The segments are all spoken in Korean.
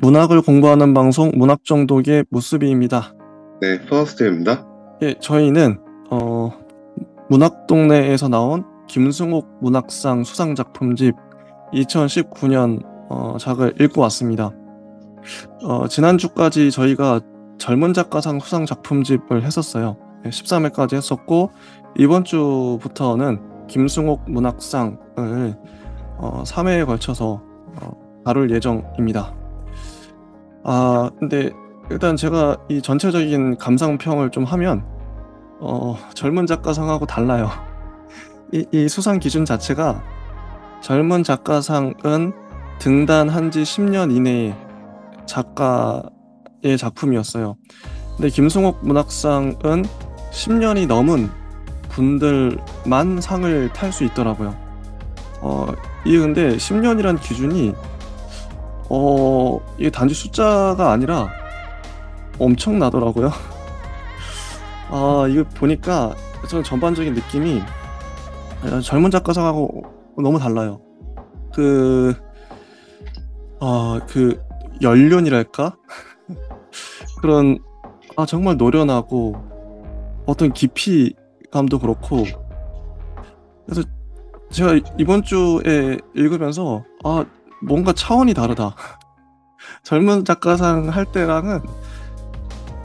문학을 공부하는 방송 문학정독의 무수비입니다. 네, 퍼스트입니다. 예, 저희는 문학동네에서 나온 김승옥 문학상 수상작품집 2019년 작을 읽고 왔습니다. 지난주까지 저희가 젊은 작가상 수상작품집을 했었어요. 13회까지 했었고 이번 주부터는 김승옥 문학상을 3회에 걸쳐서 다룰 예정입니다. 근데 일단 제가 이 전체적인 감상평을 좀 하면 젊은 작가상하고 달라요. 이 수상 기준 자체가 젊은 작가상은 등단한 지 10년 이내의 작가의 작품이었어요. 근데 김승옥 문학상은 10년이 넘은 분들만 상을 탈 수 있더라고요. 이게 근데 10년이란 기준이 이게 단지 숫자가 아니라 엄청나더라고요. 이거 보니까 저는 전반적인 느낌이 젊은 작가상하고 너무 달라요. 그 연륜이랄까? 그런 정말 노련하고 어떤 깊이감도 그렇고, 그래서 제가 이번 주에 읽으면서 뭔가 차원이 다르다. 젊은 작가상 할 때랑은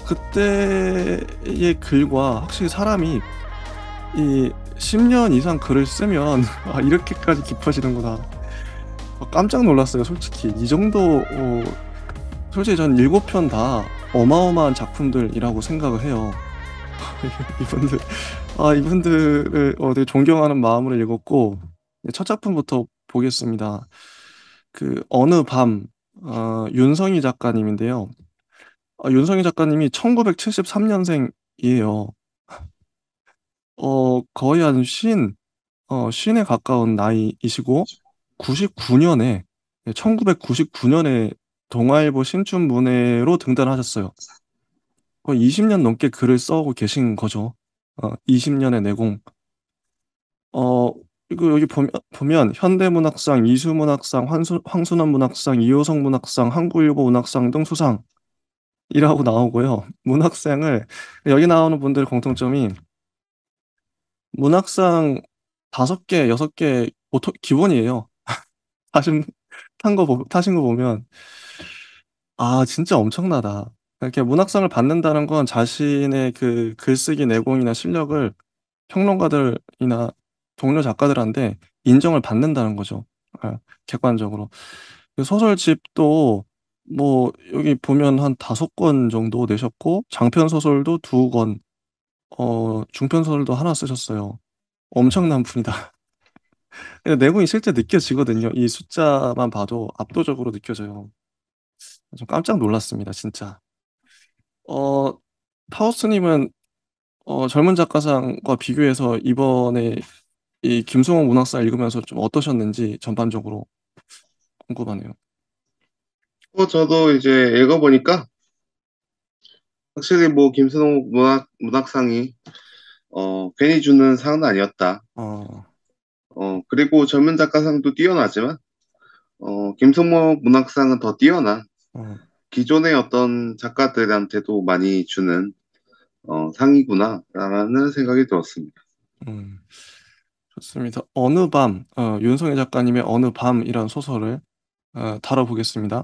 그때의 글과 확실히 사람이 이 10년 이상 글을 쓰면 이렇게까지 깊어지는구나. 깜짝 놀랐어요, 솔직히. 이 정도 솔직히 전 7편 다 어마어마한 작품들이라고 생각을 해요. 이분들을 되게 존경하는 마음으로 읽었고, 첫 작품부터 보겠습니다. 어느 밤, 윤성희 작가님인데요. 윤성희 작가님이 1973년생이에요. 거의 한 쉰에 가까운 나이이시고, 1999년에 동아일보 신춘문예로 등단하셨어요. 거의 20년 넘게 글을 써오고 계신 거죠. 20년의 내공. 이거 여기 보면 현대문학상, 이수문학상, 황순원 문학상, 이호성 문학상, 한국일보 문학상 등 수상이라고 나오고요. 문학상을 여기 나오는 분들 공통점이 문학상 5개, 6개 보통 기본이에요. 타신 타신 거 보면 진짜 엄청나다. 이렇게 문학상을 받는다는 건 자신의 그 글쓰기 내공이나 실력을 평론가들이나 동료 작가들한테 인정을 받는다는 거죠. 객관적으로. 그 소설집도 뭐 여기 보면 한 5권 정도 내셨고, 장편 소설도 2권, 중편 소설도 하나 쓰셨어요. 엄청난 분이다. 근데 내공이 실제 느껴지거든요. 이 숫자만 봐도 압도적으로 느껴져요. 좀 깜짝 놀랐습니다, 진짜. 파우스님은 젊은 작가상과 비교해서 이번에 이 김승옥 문학상 읽으면서 좀 어떠셨는지 전반적으로 궁금하네요. 저도 이제 읽어보니까 확실히 뭐 김선호 문학상이 괜히 주는 상은 아니었다. 어, 그리고 젊은 작가상도 뛰어나지만 김선호 문학상은 더 뛰어난 어, 기존의 어떤 작가들한테도 많이 주는 상이구나라는 생각이 들었습니다. 음, 좋습니다. 어느 밤, 윤성희 작가님의 어느 밤이란 소설을 다뤄보겠습니다.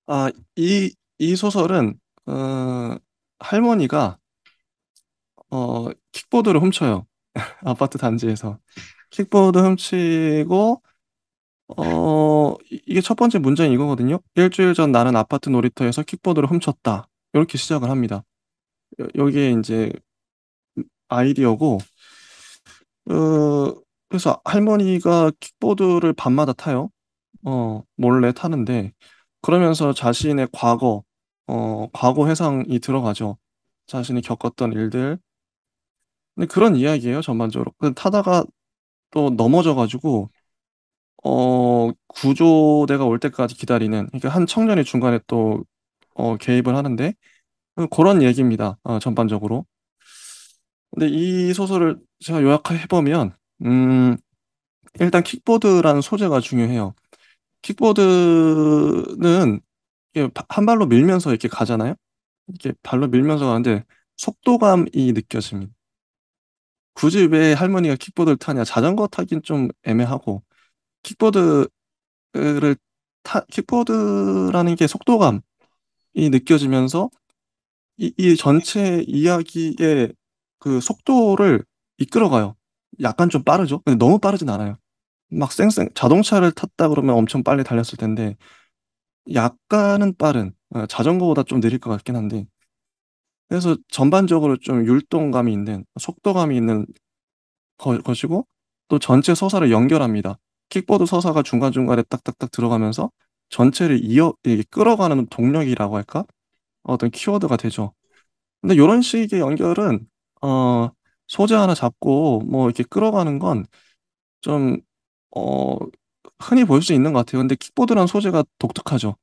아, 이 소설은 할머니가 킥보드를 훔쳐요. 아파트 단지에서. 킥보드 훔치고, 이게 첫 번째 문장이 이거거든요. 일주일 전 나는 아파트 놀이터에서 킥보드를 훔쳤다. 이렇게 시작을 합니다. 여기에 이제 아이디어고, 그래서 할머니가 킥보드를 밤마다 타요. 몰래 타는데, 그러면서 자신의 과거 회상이 들어가죠. 자신이 겪었던 일들. 근데 그런 이야기예요, 전반적으로. 근데 타다가 또 넘어져가지고, 구조대가 올 때까지 기다리는, 그러니까 한 청년이 중간에 또, 개입을 하는데, 그런 얘기입니다, 전반적으로. 근데 이 소설을 제가 요약해보면, 일단 킥보드라는 소재가 중요해요. 킥보드는 이게 한 발로 밀면서 이렇게 가잖아요. 이렇게 발로 밀면서 가는데 속도감이 느껴집니다. 굳이 왜 할머니가 킥보드를 타냐? 자전거 타긴 좀 애매하고 킥보드를 킥보드라는 게 속도감이 느껴지면서 이 전체 이야기의 그 속도를 이끌어가요. 약간 좀 빠르죠? 근데 너무 빠르진 않아요. 막 쌩쌩 자동차를 탔다 그러면 엄청 빨리 달렸을 텐데 약간은 빠른 자전거보다 좀 느릴 것 같긴 한데 그래서 전반적으로 좀 율동감이 있는 속도감이 있는 것이고 또 전체 서사를 연결합니다. 킥보드 서사가 중간중간에 딱딱딱 들어가면서 전체를 이게 끌어가는 동력이라고 할까? 어떤 키워드가 되죠. 근데 요런 식의 연결은 어 소재 하나 잡고 뭐 이렇게 끌어가는 건 좀 어 흔히 볼 수 있는 것 같아요. 근데 킥보드란 소재가 독특하죠.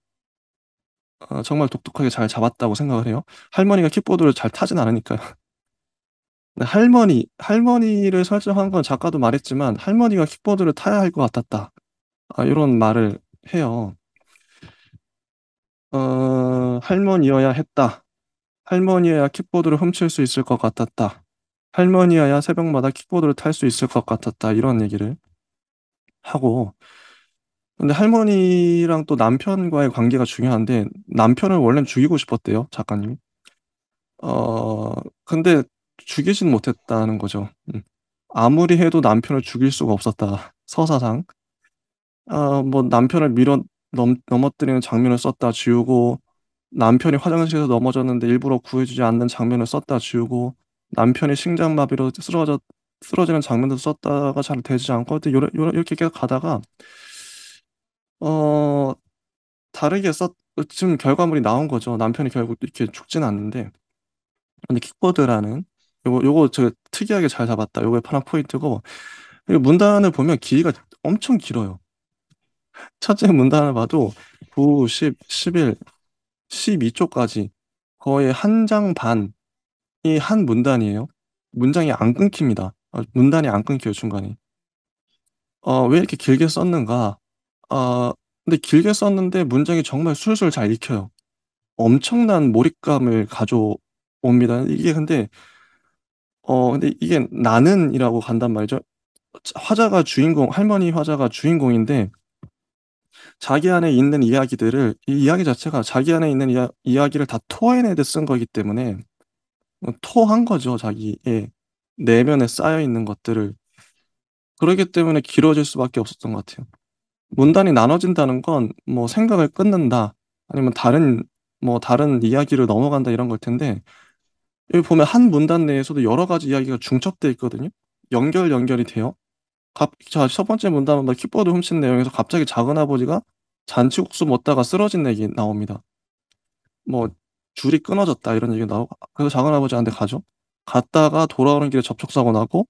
정말 독특하게 잘 잡았다고 생각을 해요. 할머니가 킥보드를 잘 타진 않으니까요. 근데 할머니를 설정한 건 작가도 말했지만 "할머니가 킥보드를 타야 할 것 같았다." 요런 말을 해요. "할머니여야 했다. 할머니여야 킥보드를 훔칠 수 있을 것 같았다. 할머니여야 새벽마다 킥보드를 탈 수 있을 것 같았다." 이런 얘기를 하고 근데 할머니랑 또 남편과의 관계가 중요한데 남편을 원래는 죽이고 싶었대요, 작가님이. 어 근데 죽이진 못했다는 거죠. 아무리 해도 남편을 죽일 수가 없었다, 서사상. 뭐 남편을 밀어 넘어뜨리는 장면을 썼다 지우고 남편이 화장실에서 넘어졌는데 일부러 구해 주지 않는 장면을 썼다 지우고 남편이 심장마비로 쓰러지는 장면도 썼다가 잘 되지 않고 하여튼 요렇게 계속 가다가 어 다르게 썼 지금 결과물이 나온 거죠. 남편이 결국 이렇게 죽지는 않는데 근데 킥보드라는 요거 저 특이하게 잘 잡았다. 요게 하나 포인트고 그리고 문단을 보면 길이가 엄청 길어요. 첫째 문단을 봐도 9, 10, 11, 12 쪽까지 거의 한 장 반이 한 문단이에요. 문장이 안 끊깁니다. 문단이 안 끊겨요 중간에. '왜 이렇게 길게 썼는가?' 아 근데 길게 썼는데 문장이 정말 술술 잘 읽혀요. 엄청난 몰입감을 가져옵니다. 이게 근데 이게 나는이라고 간단 말이죠. 화자가 주인공 할머니 화자가 주인공인데 자기 안에 있는 이야기들을 이 이야기 자체가 자기 안에 있는 이야기를 다 토해내듯 쓴 거기 때문에 토한 거죠, 자기의 내면에 쌓여 있는 것들을. 그러기 때문에 길어질 수밖에 없었던 것 같아요. 문단이 나눠진다는 건 뭐 생각을 끊는다 아니면 다른 이야기로 넘어간다 이런 걸 텐데 여기 보면 한 문단 내에서도 여러 가지 이야기가 중첩돼 있거든요. 연결이 돼요. 첫 번째 문단은 뭐 킥보드 훔친 내용에서 갑자기 작은아버지가 잔치국수 먹다가 쓰러진 얘기 나옵니다. 뭐 "줄이 끊어졌다." 이런 얘기가 나오고 그래서 작은아버지한테 가죠. 갔다가 돌아오는 길에 접촉사고 나고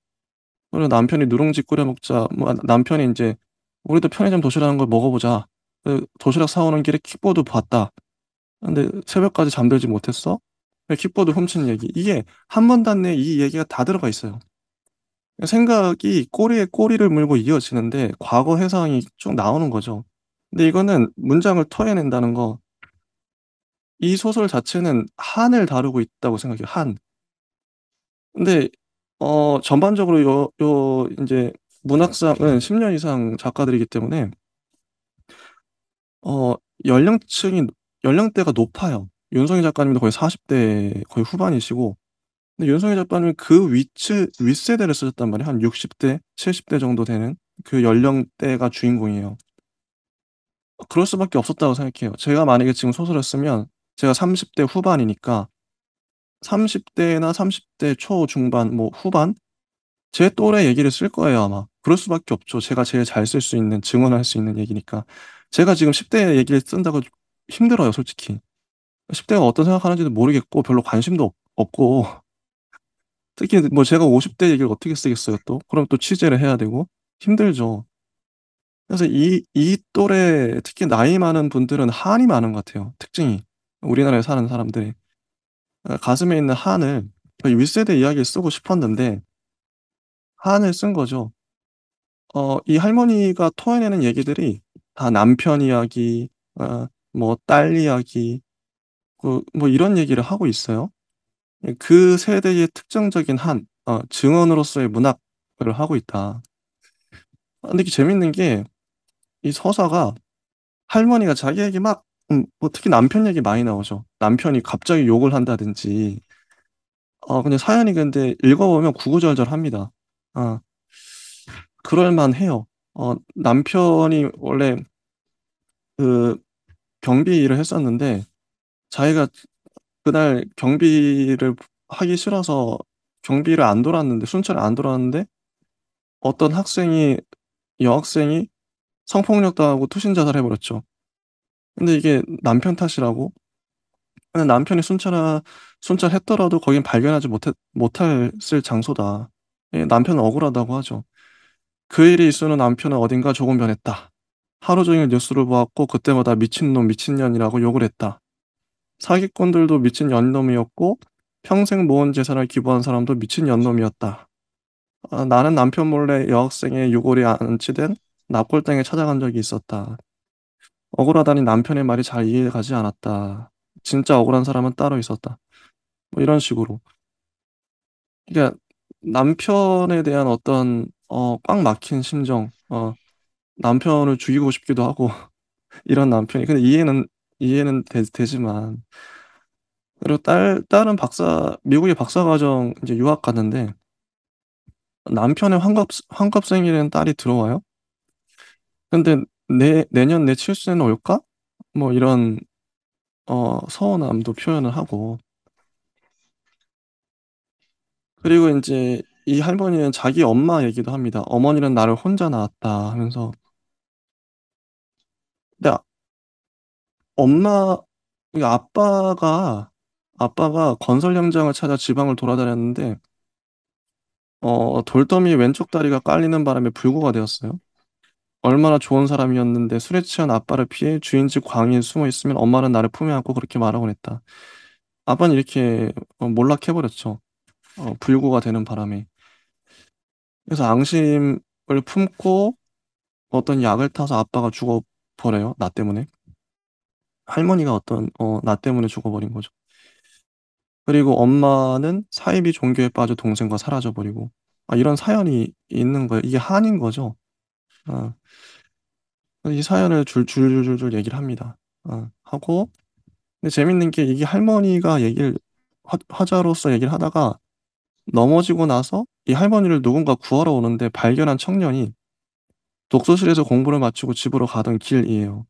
그리고 남편이 "누룽지 끓여 먹자." 뭐 남편이 인제 "우리도 편의점 도시락인 걸 먹어 보자." 도시락 사 오는 길에 킥보드 봤다. 근데 "새벽까지 잠들지 못했어?" 킥보드 훔친 얘기. 이게 한 문단 내에 이 얘기가 다 들어가 있어요. 생각이 꼬리에 꼬리를 물고 이어지는데 과거 회상이 쭉 나오는 거죠. 근데 이거는 문장을 토해낸다는 거 이 소설 자체는 한을 다루고 있다고 생각해요, 한. 근데 전반적으로 인제 문학상은 10년 이상 작가들이기 때문에 어 연령층이 연령대가 높아요. 윤석희 작가님도 거의 40대 거의 후반이시고 근데 윤석희 작가님은 그 윗세대를 쓰셨단 말이에요. 한 60 대, 70대 정도 되는 그 연령대가 주인공이에요. 그럴 수밖에 없었다고 생각해요. 제가 만약에 지금 소설을 쓰면 제가 30대 후반이니까 30 대나 30대 초중반 뭐 후반 제 또래 얘기를 쓸 거예요 아마. 그럴 수밖에 없죠. 제가 제일 잘 쓸 수 있는 증언할 수 있는 얘기니까. 제가 지금 10대 얘기를 쓴다고 힘들어요 솔직히. 10 대가 어떤 생각하는지도 모르겠고 별로 관심도 없고 특히 뭐 제가 50대 얘기를 어떻게 쓰겠어요 또. 그럼 또 취재를 해야 되고 힘들죠. 그래서 이 또래 특히 나이 많은 분들은 한이 많은 것 같아요 특징이. 우리나라에 사는 사람들이. 가슴에 있는 한을 저희 윗세대 이야기를 쓰고 싶었는데 한을 쓴 거죠. 이 할머니가 토해내는 얘기들이 다 남편 이야기, 뭐 딸 이야기, 뭐 이런 얘기를 하고 있어요. 그 세대의 특정적인 증언으로서의 문학을 하고 있다. 근데 이게 재밌는 게 이 서사가 할머니가 자기 얘기 막 뭐 특히 남편 얘기 많이 나오죠. 남편이 갑자기 욕을 한다든지 근데 사연이 근데 읽어보면 구구절절합니다. 아 그럴 만해요. 남편이 원래 그 경비 일을 했었는데 자기가 그날 경비를 하기 싫어서 경비를 안 돌았는데 순찰을 안 돌았는데 어떤 여학생이 성폭력당하고 투신 자살해 버렸죠. 근데 이게 남편 탓이라고. 근데 남편이 순찰했더라도 거긴 발견하지 못했을 장소다. 예, 남편은 억울하다고 하죠. 그 일이 있은 후 남편은 어딘가 조금 변했다. 하루 종일 뉴스를 보았고 그때마다 미친놈 미친년이라고 욕을 했다. 사기꾼들도 미친 연놈이었고 평생 모은 재산을 기부한 사람도 미친 연놈이었다. 나는 남편 몰래 여학생의 유골이 안치된 납골당에 찾아간 적이 있었다. 억울하다니 남편의 말이 잘 이해가지 않았다. 진짜 억울한 사람은 따로 있었다. 뭐 이런 식으로. 그러니까 남편에 대한 어떤 꽉 막힌 심정, 남편을 죽이고 싶기도 하고 이런 남편이. 근데 이해는 되지만 그리고 딸은 미국에 박사과정 이제 유학 갔는데 남편의 환갑 생일에는 딸이 들어와요. 근데 내년 내 칠순에는 올까? 뭐 이런 서운함도 표현을 하고. 그리고 이제 이 할머니는 자기 엄마 얘기도 합니다. 어머니는 나를 혼자 낳았다 하면서. 근데 엄마 이 아빠가 건설 현장을 찾아 지방을 돌아다녔는데 돌더미 왼쪽 다리가 깔리는 바람에 불구가 되었어요. 얼마나 좋은 사람이었는데 술에 취한 아빠를 피해 주인집 광희에 숨어 있으면 엄마는 나를 품에 안고 그렇게 말하곤 했다. 아빠는 이렇게 몰락해버렸죠. 불구가 되는 바람에. 그래서 앙심을 품고 어떤 약을 타서 아빠가 죽어버려요. 나 때문에. 할머니가 나 때문에 죽어버린 거죠. 그리고 엄마는 사이비 종교에 빠져 동생과 사라져버리고. 이런 사연이 있는 거예요. 이게 한인 거죠. 아, 이 사연을 줄줄줄줄 얘기를 합니다. 하고, 근데 재밌는 게 이게 할머니가 화자로서 얘기를 하다가 넘어지고 나서 이 할머니를 누군가 구하러 오는데 발견한 청년이 독서실에서 공부를 마치고 집으로 가던 길이에요.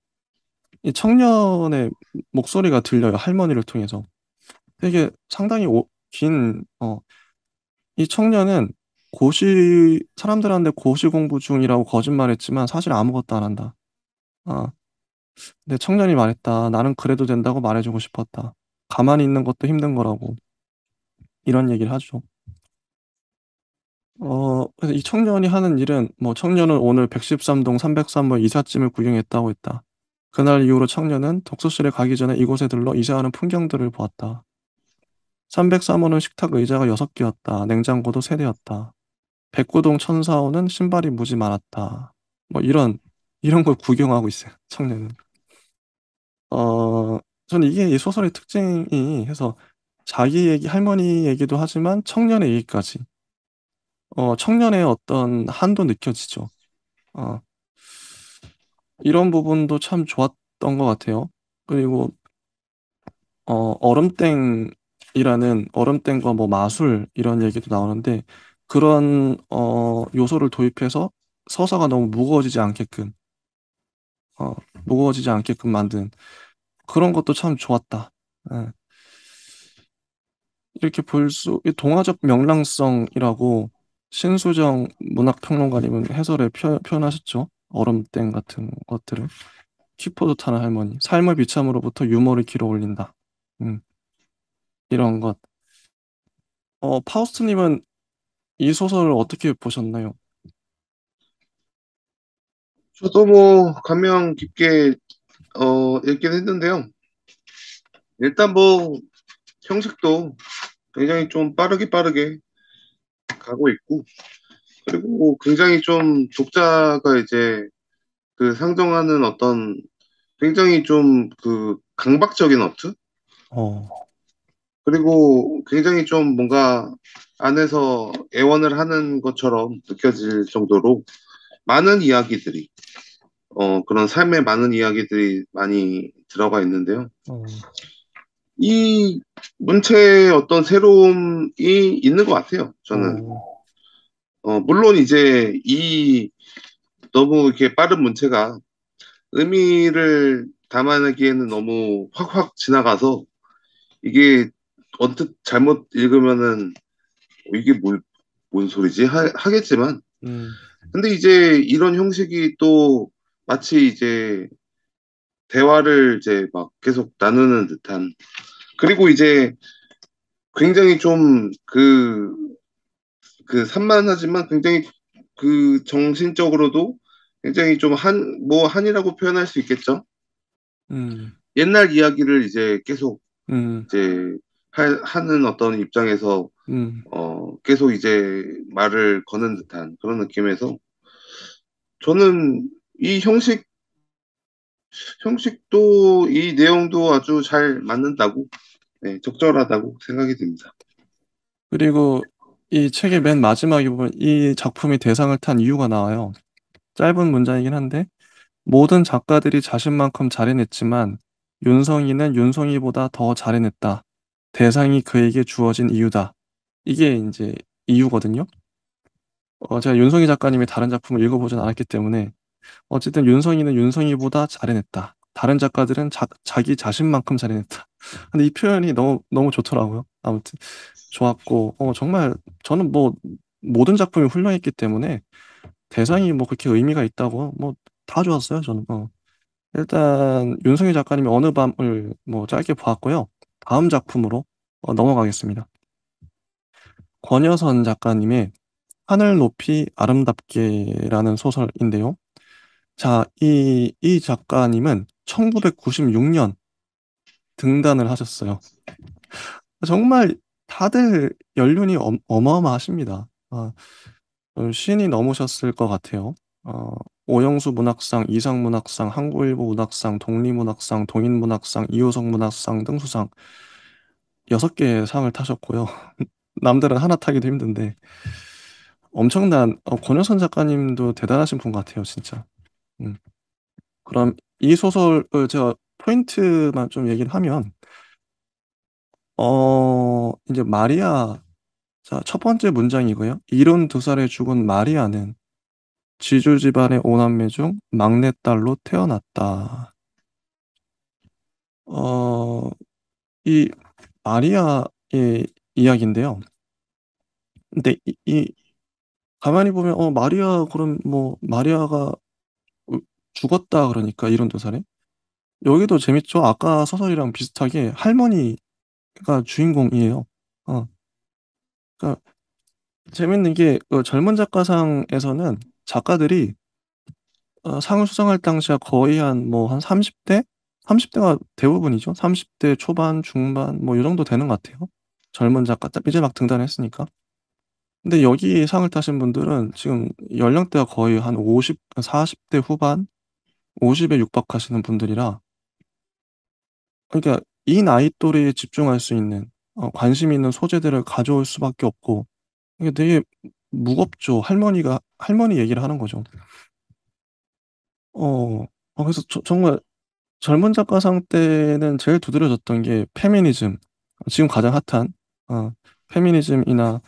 이 청년의 목소리가 들려요. 할머니를 통해서. 되게 상당히 이 청년은 사람들한테 고시 공부 중이라고 거짓말했지만 사실 아무것도 안 한다. 아, 근데 청년이 말했다. 나는 그래도 된다고 말해주고 싶었다. 가만히 있는 것도 힘든 거라고. 이런 얘기를 하죠. 그래서 이 청년이 하는 일은, 뭐, 청년은 오늘 113동 303호 이삿짐을 구경했다고 했다. 그날 이후로 청년은 독서실에 가기 전에 이곳에 들러 이사하는 풍경들을 보았다. 303호는 식탁 의자가 6개였다. 냉장고도 3대였다. 백구동 1004호는 신발이 무지 많았다. 뭐 이런 걸 구경하고 있어요, 청년은. 저는 이게 이 소설의 특징이 해서 자기 얘기, 할머니 얘기도 하지만 청년의 얘기까지. 청년의 어떤 한도 느껴지죠. 어, 이런 부분도 참 좋았던 것 같아요. 그리고 얼음땡과 뭐 마술 이런 얘기도 나오는데 그런 요소를 도입해서 서사가 너무 어, 무거워지지 않게끔 만든 그런 것도 참 좋았다. 예. 이렇게 이 동화적 명랑성이라고 신수정 문학평론가님은 해설에 표현하셨죠. 얼음땡 같은 것들을. 키포도 타는 할머니, 삶의 비참으로부터 유머를 길어 올린다. 음, 이런 것. 파우스트님은 이 소설을 어떻게 보셨나요? 저도 뭐 감명 깊게 읽긴 했는데요. 일단 뭐 형식도 굉장히 좀 빠르게 가고 있고, 그리고 굉장히 좀 독자가 이제 그 상정하는 어떤 굉장히 좀 그 강박적인 어투? 어, 그리고 굉장히 좀 뭔가 안에서 애원을 하는 것처럼 느껴질 정도로 많은 이야기들이, 그런 삶의 많은 이야기들이 많이 들어가 있는데요. 어, 이 문체의 어떤 새로움이 있는 것 같아요, 저는. 어, 물론 이제 이 너무 이렇게 빠른 문체가 의미를 담아내기에는 너무 확확 지나가서 이게 언뜻 잘못 읽으면은 이게 뭔 소리지? 하겠지만 음, 근데 이제 이런 형식이 또 마치 이제 대화를 이제 막 계속 나누는 듯한 그리고 이제 굉장히 좀 그 산만하지만 굉장히 그 정신적으로도 굉장히 좀 뭐 한이라고 표현할 수 있겠죠? 음, 옛날 이야기를 이제 계속 음, 이제 하는 어떤 입장에서 음. 계속 이제 말을 거는 듯한 그런 느낌에서 저는 이 형식도 이 내용도 아주 잘 맞는다고, 네, 적절하다고 생각이 듭니다. 그리고 이 책의 맨 마지막에 보면 이 작품이 대상을 탄 이유가 나와요. 짧은 문장이긴 한데, 모든 작가들이 자신만큼 잘해냈지만, 윤성이는 윤성이보다 더 잘해냈다. 대상이 그에게 주어진 이유다. 이게 이제 이유거든요. 제가 윤성이 작가님의 다른 작품을 읽어보진 않았기 때문에, 어쨌든 윤성이는 윤성이보다 잘해냈다. 다른 작가들은 자기 자신만큼 잘해냈다. 근데 이 표현이 너무 좋더라고요. 아무튼 좋았고, 정말 저는 뭐 모든 작품이 훌륭했기 때문에 대상이 뭐 그렇게 의미가 있다고 뭐 다 좋았어요. 저는. 일단 윤성희 작가님의 어느 밤을 뭐 짧게 보았고요. 다음 작품으로 넘어가겠습니다. 권여선 작가님의 하늘 높이 아름답게라는 소설인데요. 자, 이 작가님은 1996년 등단을 하셨어요. 정말 다들 연륜이 어마어마하십니다. 쉰이 넘으셨을 것 같아요. 어, 오영수 문학상, 이상 문학상, 한국일보 문학상, 독립문학상, 동인문학상, 이호성 문학상 등 수상 6개의 상을 타셨고요. 남들은 하나 타기도 힘든데 엄청난 권효선 작가님도 대단하신 분 같아요, 진짜. 음. 그럼 이 소설을 제가 포인트만 좀 얘기를 하면 이제 마리아 자, 첫 번째 문장이고요. 72살에 죽은 마리아는 지주 집안의 오남매 중 막내딸로 태어났다. 어, 이 마리아의 이야기인데요. 근데 가만히 보면 마리아 그럼 뭐 마리아가 죽었다 그러니까 72살에 여기도 재밌죠. 아까 소설이랑 비슷하게 할머니가 주인공이에요. 어, 그러니까 재밌는 게 젊은 작가상에서는 작가들이 상을 수상할 당시가 거의 한 30대? 30대가 대부분이죠. 30대 초반, 중반, 뭐, 이 정도 되는 것 같아요. 젊은 작가, 이제 막 등단했으니까. 근데 여기 상을 타신 분들은 지금 연령대가 거의 한 40대 후반, 50에 육박하시는 분들이라, 그러니까 이 나이 또래에 집중할 수 있는, 관심 있는 소재들을 가져올 수밖에 없고, 이게 되게 무겁죠. 할머니 얘기를 하는 거죠. 그래서 정말 젊은 작가상 때는 제일 두드려졌던 게 페미니즘, 지금 가장 핫한 페미니즘이나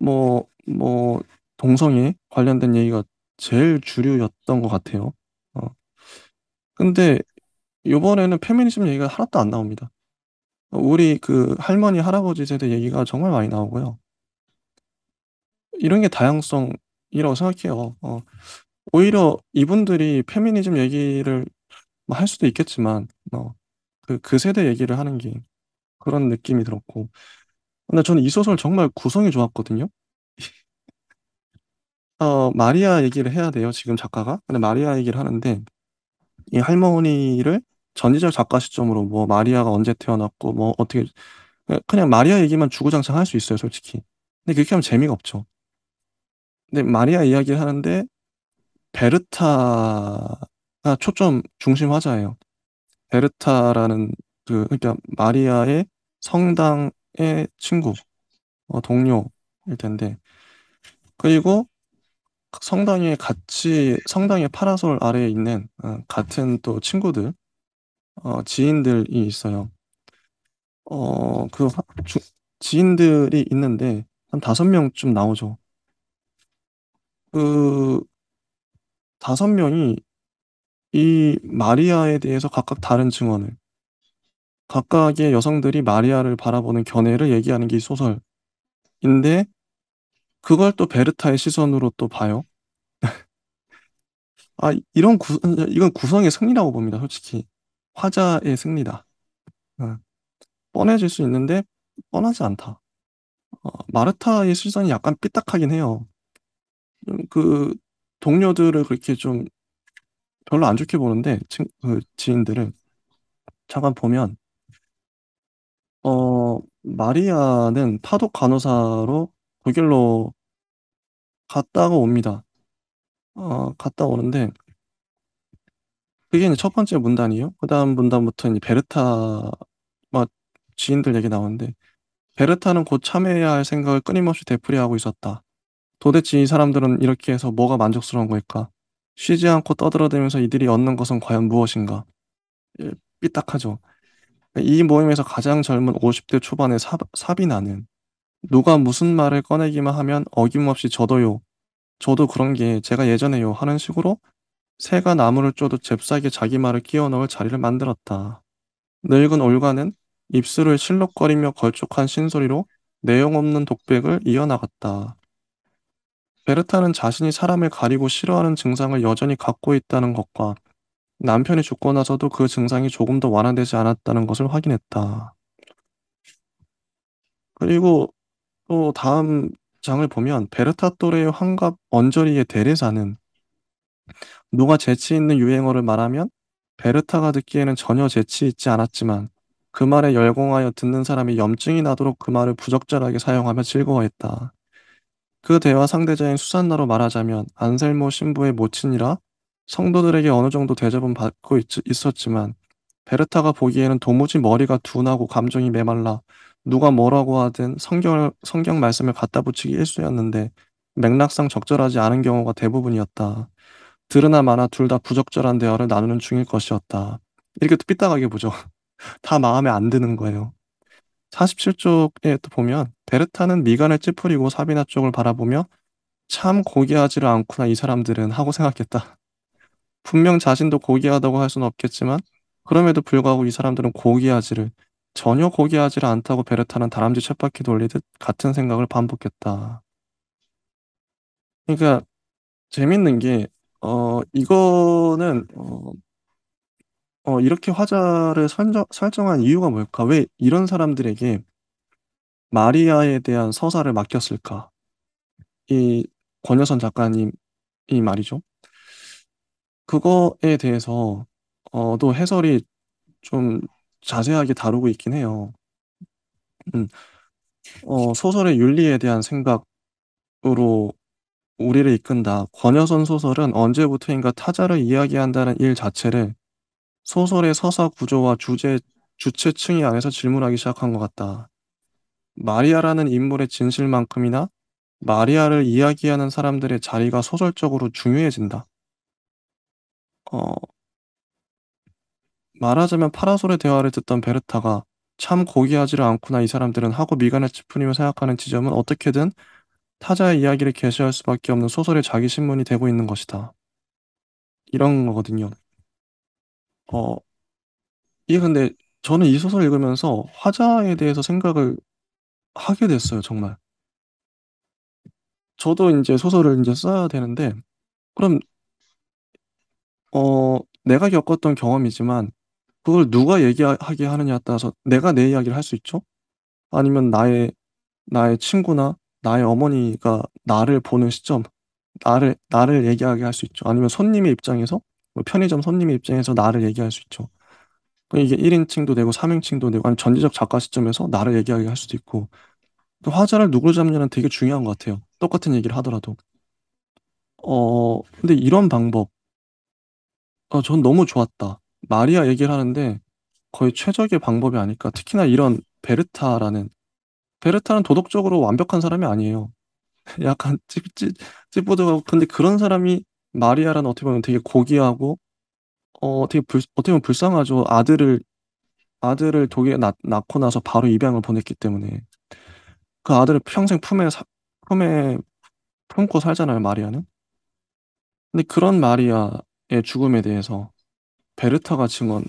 뭐 동성애 관련된 얘기가 제일 주류였던 것 같아요. 어, 근데 이번에는 페미니즘 얘기가 하나도 안 나옵니다. 우리 그 할머니 할아버지 세대 얘기가 정말 많이 나오고요. 이런 게 다양성이라고 생각해요. 오히려 이분들이 페미니즘 얘기를 뭐할 수도 있겠지만, 그 세대 얘기를 하는 게 그런 느낌이 들었고. 근데 저는 이 소설 정말 구성이 좋았거든요. 마리아 얘기를 해야 돼요, 지금 작가가. 근데 마리아 얘기를 하는데, 이 할머니를 전지적 작가 시점으로 뭐, 마리아가 언제 태어났고, 뭐, 어떻게, 그냥 마리아 얘기만 주구장창 할 수 있어요, 솔직히. 근데 그렇게 하면 재미가 없죠. 근데 마리아 이야기를 하는데, 베르타가 초점 중심 화자예요. 베르타라는 그러니까 마리아의 성당의 친구, 동료일 텐데, 그리고 성당의 파라솔 아래에 있는 같은 또 친구들, 지인들이 있어요. 그 지인들이 있는데 한 5명쯤 나오죠. 그 5명이 이 마리아에 대해서 각각 다른 증언을, 각각의 여성들이 마리아를 바라보는 견해를 얘기하는 게 이 소설인데, 그걸 또 베르타의 시선으로 또 봐요. 아, 이건 구성의 승리라고 봅니다, 솔직히. 화자의 승리다. 어, 뻔해질 수 있는데, 뻔하지 않다. 마르타의 시선이 약간 삐딱하긴 해요. 그, 동료들을 그렇게 좀 별로 안 좋게 보는데, 지인들을. 잠깐 보면, 마리아는 파독 간호사로 독일로 갔다가 옵니다. 갔다 오는데, 그게 이제 첫 번째 문단이에요. 그 다음 문단부터 이제 베르타, 막 지인들 얘기 나오는데, 베르타는 곧 참여해야 할 생각을 끊임없이 되풀이하고 있었다. 도대체 이 사람들은 이렇게 해서 뭐가 만족스러운 걸까? 쉬지 않고 떠들어대면서 이들이 얻는 것은 과연 무엇인가? 예, 삐딱하죠. 이 모임에서 가장 젊은 50대 초반의 사비나는 누가 무슨 말을 꺼내기만 하면 어김없이 저도요. 저도 그런 게 제가 예전에요. 하는 식으로 새가 나무를 쪼도 잽싸게 자기 말을 끼워 넣을 자리를 만들었다. 늙은 올가는 입술을 실룩거리며 걸쭉한 신소리로 내용 없는 독백을 이어나갔다. 베르타는 자신이 사람을 가리고 싫어하는 증상을 여전히 갖고 있다는 것과 남편이 죽고 나서도 그 증상이 조금 더 완화되지 않았다는 것을 확인했다. 그리고 또 다음 장을 보면 베르타 또래의 환갑 언저리의 대레사는 누가 재치 있는 유행어를 말하면 베르타가 듣기에는 전혀 재치 있지 않았지만 그 말에 열공하여 듣는 사람이 염증이 나도록 그 말을 부적절하게 사용하며 즐거워했다. 그 대화 상대자인 수산나로 말하자면 안셀모 신부의 모친이라 성도들에게 어느 정도 대접은 받고 있었지만 베르타가 보기에는 도무지 머리가 둔하고 감정이 메말라 누가 뭐라고 하든 성경 말씀을 갖다 붙이기 일쑤였는데 맥락상 적절하지 않은 경우가 대부분이었다. 들으나 마나 둘 다 부적절한 대화를 나누는 중일 것이었다. 이렇게 또 삐딱하게 보죠. 다 마음에 안 드는 거예요. 47쪽에 또 보면 베르타는 미간을 찌푸리고 사비나 쪽을 바라보며 참 고귀하지를 않구나 이 사람들은 하고 생각했다. 분명 자신도 고귀하다고 할 수는 없겠지만 그럼에도 불구하고 이 사람들은 전혀 고귀하지를 않다고 베르타는 다람쥐 쳇바퀴 돌리듯 같은 생각을 반복했다. 그러니까 재밌는 게 이거는 이렇게 화자를 설정한 이유가 뭘까? 왜 이런 사람들에게 마리아에 대한 서사를 맡겼을까? 이 권여선 작가님이 말이죠. 그거에 대해서 또 해설이 좀 자세하게 다루고 있긴 해요. 음, 소설의 윤리에 대한 생각으로 우리를 이끈다. 권여선 소설은 언제부터인가 타자를 이야기한다는 일 자체를 소설의 서사 구조와 주체층이 안에서 질문하기 시작한 것 같다. 마리아라는 인물의 진실만큼이나 마리아를 이야기하는 사람들의 자리가 소설적으로 중요해진다. 어, 말하자면 파라솔의 대화를 듣던 베르타가 참 고귀하지를 않구나 이 사람들은 하고 미간을 찌푸리며 생각하는 지점은 어떻게든 타자의 이야기를 게시할 수밖에 없는 소설의 자기 신문이 되고 있는 것이다. 이런 거거든요. 어, 이게 근데 저는 이 소설 읽으면서 화자에 대해서 생각을 하게 됐어요, 정말. 저도 이제 소설을 이제 써야 되는데, 그럼, 내가 겪었던 경험이지만, 그걸 누가 얘기하게 하느냐에 따라서 내가 내 이야기를 할 수 있죠? 아니면 나의 친구나 나의 어머니가 나를 보는 시점, 나를 얘기하게 할 수 있죠. 아니면 손님의 입장에서, 뭐 편의점 손님의 입장에서 나를 얘기할 수 있죠. 그럼 이게 1인칭도 되고 3인칭도 되고, 아니면 전지적 작가 시점에서 나를 얘기하게 할 수도 있고, 그 화자를 누구로 잡느냐는 되게 중요한 것 같아요. 똑같은 얘기를 하더라도. 근데 이런 방법, 전 너무 좋았다. 마리아 얘기를 하는데 거의 최적의 방법이 아닐까. 특히나 이런 베르타는 도덕적으로 완벽한 사람이 아니에요. 약간 찌뿌드하고. 근데 그런 사람이 마리아라는 어떻게 보면 되게 고귀하고 어떻게 보면 불쌍하죠. 아들을 독일에 낳고 나서 바로 입양을 보냈기 때문에 그 아들을 평생 품에 품고 살잖아요, 마리아는. 근데 그런 마리아의 죽음에 대해서 베르타가 증언,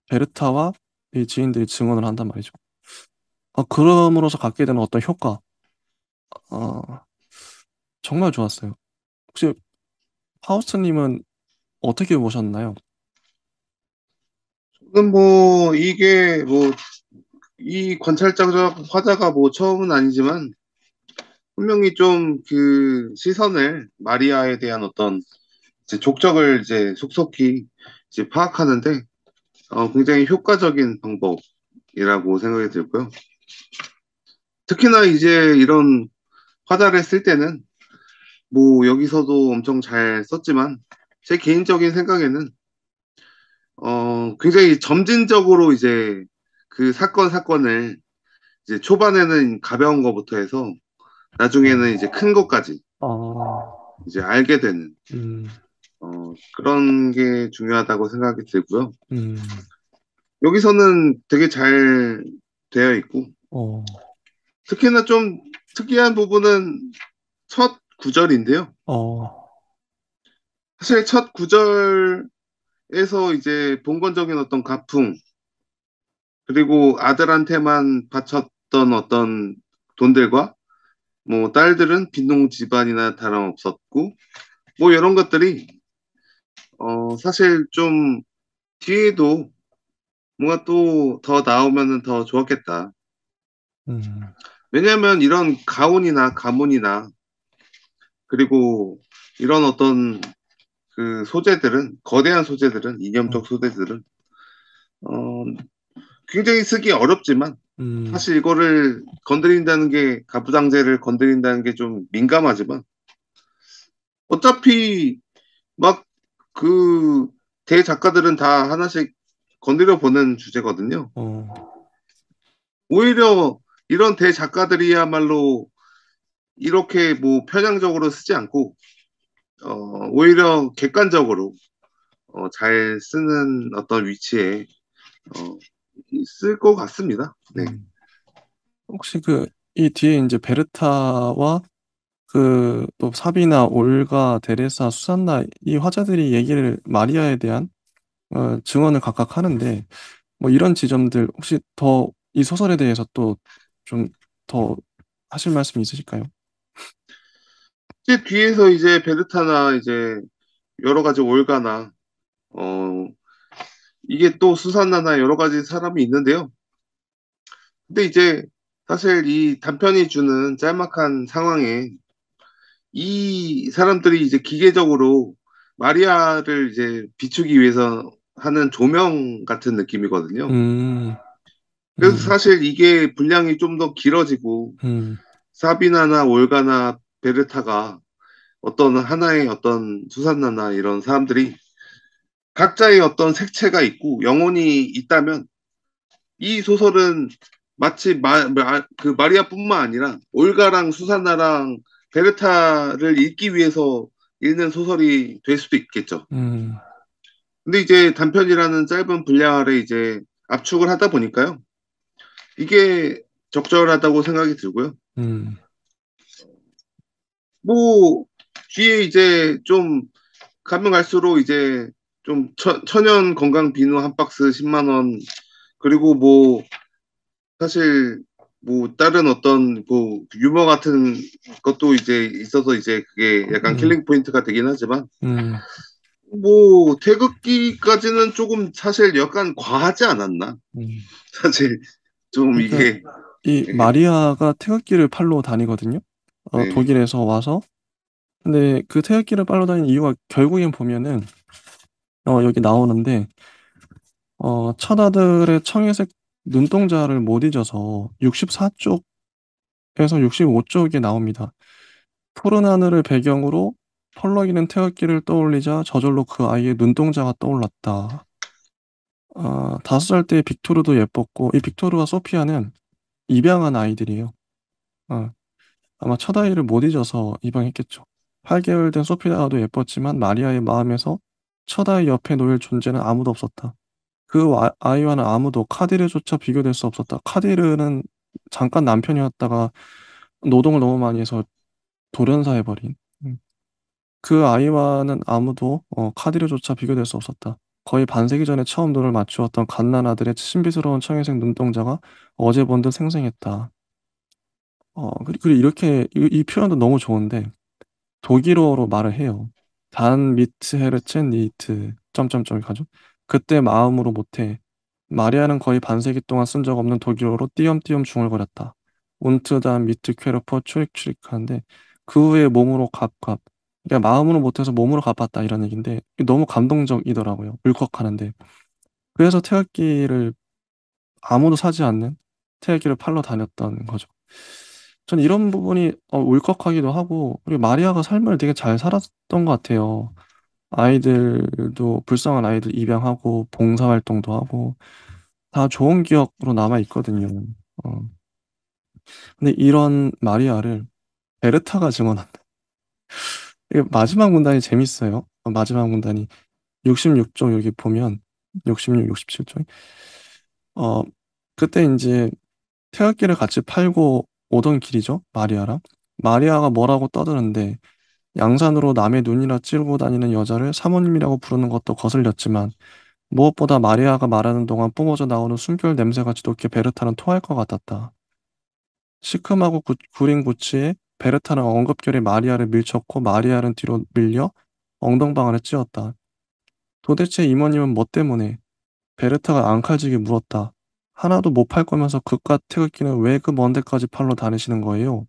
베르타와 이 지인들이 증언을 한단 말이죠. 그럼으로써 갖게 되는 어떤 효과, 어, 정말 좋았어요. 혹시 파우스트님은 어떻게 보셨나요? 저는 뭐 이게 뭐 이 관찰자적 화자가 뭐 처음은 아니지만 분명히 좀 그 시선을 마리아에 대한 어떤 이제 족적을 이제 속속히 이제 파악하는데 굉장히 효과적인 방법이라고 생각이 들고요. 특히나 이제 이런 화자를 쓸 때는 뭐 여기서도 엄청 잘 썼지만 제 개인적인 생각에는 굉장히 점진적으로 이제 그 사건을 이제 초반에는 가벼운 것부터 해서 나중에는 이제 큰 것까지 아, 이제 알게 되는 음, 그런 게 중요하다고 생각이 들고요. 음, 여기서는 되게 잘 되어 있고 어, 특히나 좀 특이한 부분은 첫 구절인데요. 어, 사실 첫 구절에서 이제 본건적인 어떤 가풍 그리고 아들한테만 바쳤던 어떤 돈들과 뭐 딸들은 빈농 집안이나 다름없었고 뭐 이런 것들이 사실 좀 뒤에도 뭔가 또 더 나오면은 더 좋았겠다. 음, 왜냐하면 이런 가훈이나 가문이나 그리고 이런 어떤 그 소재들은 거대한 소재들은 음, 이념적 소재들은 어, 굉장히 쓰기 어렵지만 음, 사실 이거를 건드린다는 게 가부장제를 건드린다는 게 좀 민감하지만 어차피 막 그 대작가들은 다 하나씩 건드려 보는 주제거든요. 어, 오히려 이런 대작가들이야말로 이렇게 뭐 편향적으로 쓰지 않고 오히려 객관적으로 잘 쓰는 어떤 위치에 있을 것 같습니다. 네. 음. 혹시 이 뒤에 이제 베르타와 또 사비나 올가, 데레사, 수산나 이 화자들이 마리아에 대한 증언을 각각 하는데 뭐 이런 지점들 혹시 더 이 소설에 대해서 또 좀 더 하실 말씀 있으실까요? 이제 뒤에서 이제 베르타나 이제 여러 가지 올가나 어, 이게 또 수산나나 여러 가지 사람이 있는데요. 근데 이제 사실 이 단편이 주는 짤막한 상황에 이 사람들이 이제 기계적으로 마리아를 이제 비추기 위해서 하는 조명 같은 느낌이거든요. 음, 그래서 음, 사실 이게 분량이 좀 더 길어지고 음, 사비나나 올가나 베르타가 어떤 하나의 어떤 수산나나 이런 사람들이 각자의 어떤 색채가 있고 영혼이 있다면 이 소설은 마치 그 마리아뿐만 아니라 올가랑 수산나랑 베르타를 읽기 위해서 읽는 소설이 될 수도 있겠죠. 음, 근데 이제 단편이라는 짧은 분량 아래 이제 압축을 하다 보니까요. 이게 적절하다고 생각이 들고요. 음, 뭐 뒤에 이제 좀 가면 갈수록 이제 좀 천연 건강 비누 한 박스 10만 원 그리고 뭐 사실 뭐 다른 어떤 뭐 유머 같은 것도 이제 있어서 이제 그게 약간 음, 킬링 포인트가 되긴 하지만 음. 뭐 태극기까지는 조금 사실 약간 과하지 않았나? 음. 사실 좀 그러니까 이게 이 예, 마리아가 태극기를 팔로 다니거든요. 네. 독일에서 와서. 근데 그 태극기를 빨로 다니는 이유가 결국엔 보면은 여기 나오는데 천하들의 청회색 눈동자를 못 잊어서 64쪽에서 65쪽에 나옵니다. 푸른 하늘을 배경으로 펄럭이는 태극기를 떠올리자 저절로 그 아이의 눈동자가 떠올랐다. 5살 때의 빅토르도 예뻤고, 이 빅토르와 소피아는 입양한 아이들이에요. 어, 아마 첫 아이를 못 잊어서 입양했겠죠. 8개월 된 소피아도 예뻤지만 마리아의 마음에서 첫 아이 옆에 놓일 존재는 아무도 없었다. 그 아이와는 아무도 카디르조차 비교될 수 없었다. 카디르는 잠깐 남편이었다가 노동을 너무 많이 해서 돌연사해버린. 음. 그 아이와는 아무도 카디르조차 비교될 수 없었다. 거의 반세기 전에 처음 눈을 맞추었던 갓난 아들의 신비스러운 청회색 눈동자가 어제 본 듯 생생했다. 그리고 이렇게 이 표현도 너무 좋은데 독일어로 말을 해요. 단 미트 헤르첸 니트 점점점 가죠. 그때 마음으로 못해. 마리아는 거의 반세기 동안 쓴 적 없는 독일어로 띄엄띄엄 중얼거렸다. 운트 단 미트 퀘르퍼 추릭추릭 하는데 그 후에 몸으로 갚. 그러니까 마음으로 못해서 몸으로 갚았다 이런 얘기인데 너무 감동적이더라고요. 울컥하는데. 그래서 태극기를 아무도 사지 않는 태극기를 팔러 다녔던 거죠. 전 이런 부분이 울컥하기도 하고 그리고 마리아가 삶을 되게 잘 살았던 것 같아요. 아이들도 불쌍한 아이들 입양하고 봉사활동도 하고 다 좋은 기억으로 남아 있거든요. 어. 근데 이런 마리아를 베르타가 증언한다. 이게 마지막 문단이 재밌어요. 마지막 문단이 66쪽 여기 보면 66, 67쪽. 어 그때 이제 태극기를 같이 팔고 오던 길이죠. 마리아랑. 마리아가 뭐라고 떠드는데 양산으로 남의 눈이나 찌르고 다니는 여자를 사모님이라고 부르는 것도 거슬렸지만 무엇보다 마리아가 말하는 동안 뿜어져 나오는 숨결 냄새가 지독해 베르타는 토할 것 같았다. 시큼하고 구린 구치에 베르타는 엉겁결에 마리아를 밀쳤고 마리아는 뒤로 밀려 엉덩방아를 찧었다. 도대체 이모님은 뭐 때문에? 베르타가 앙칼지게 물었다. 하나도 못 팔 거면서 그깟 태극기는 왜 그 먼 데까지 팔러 다니시는 거예요?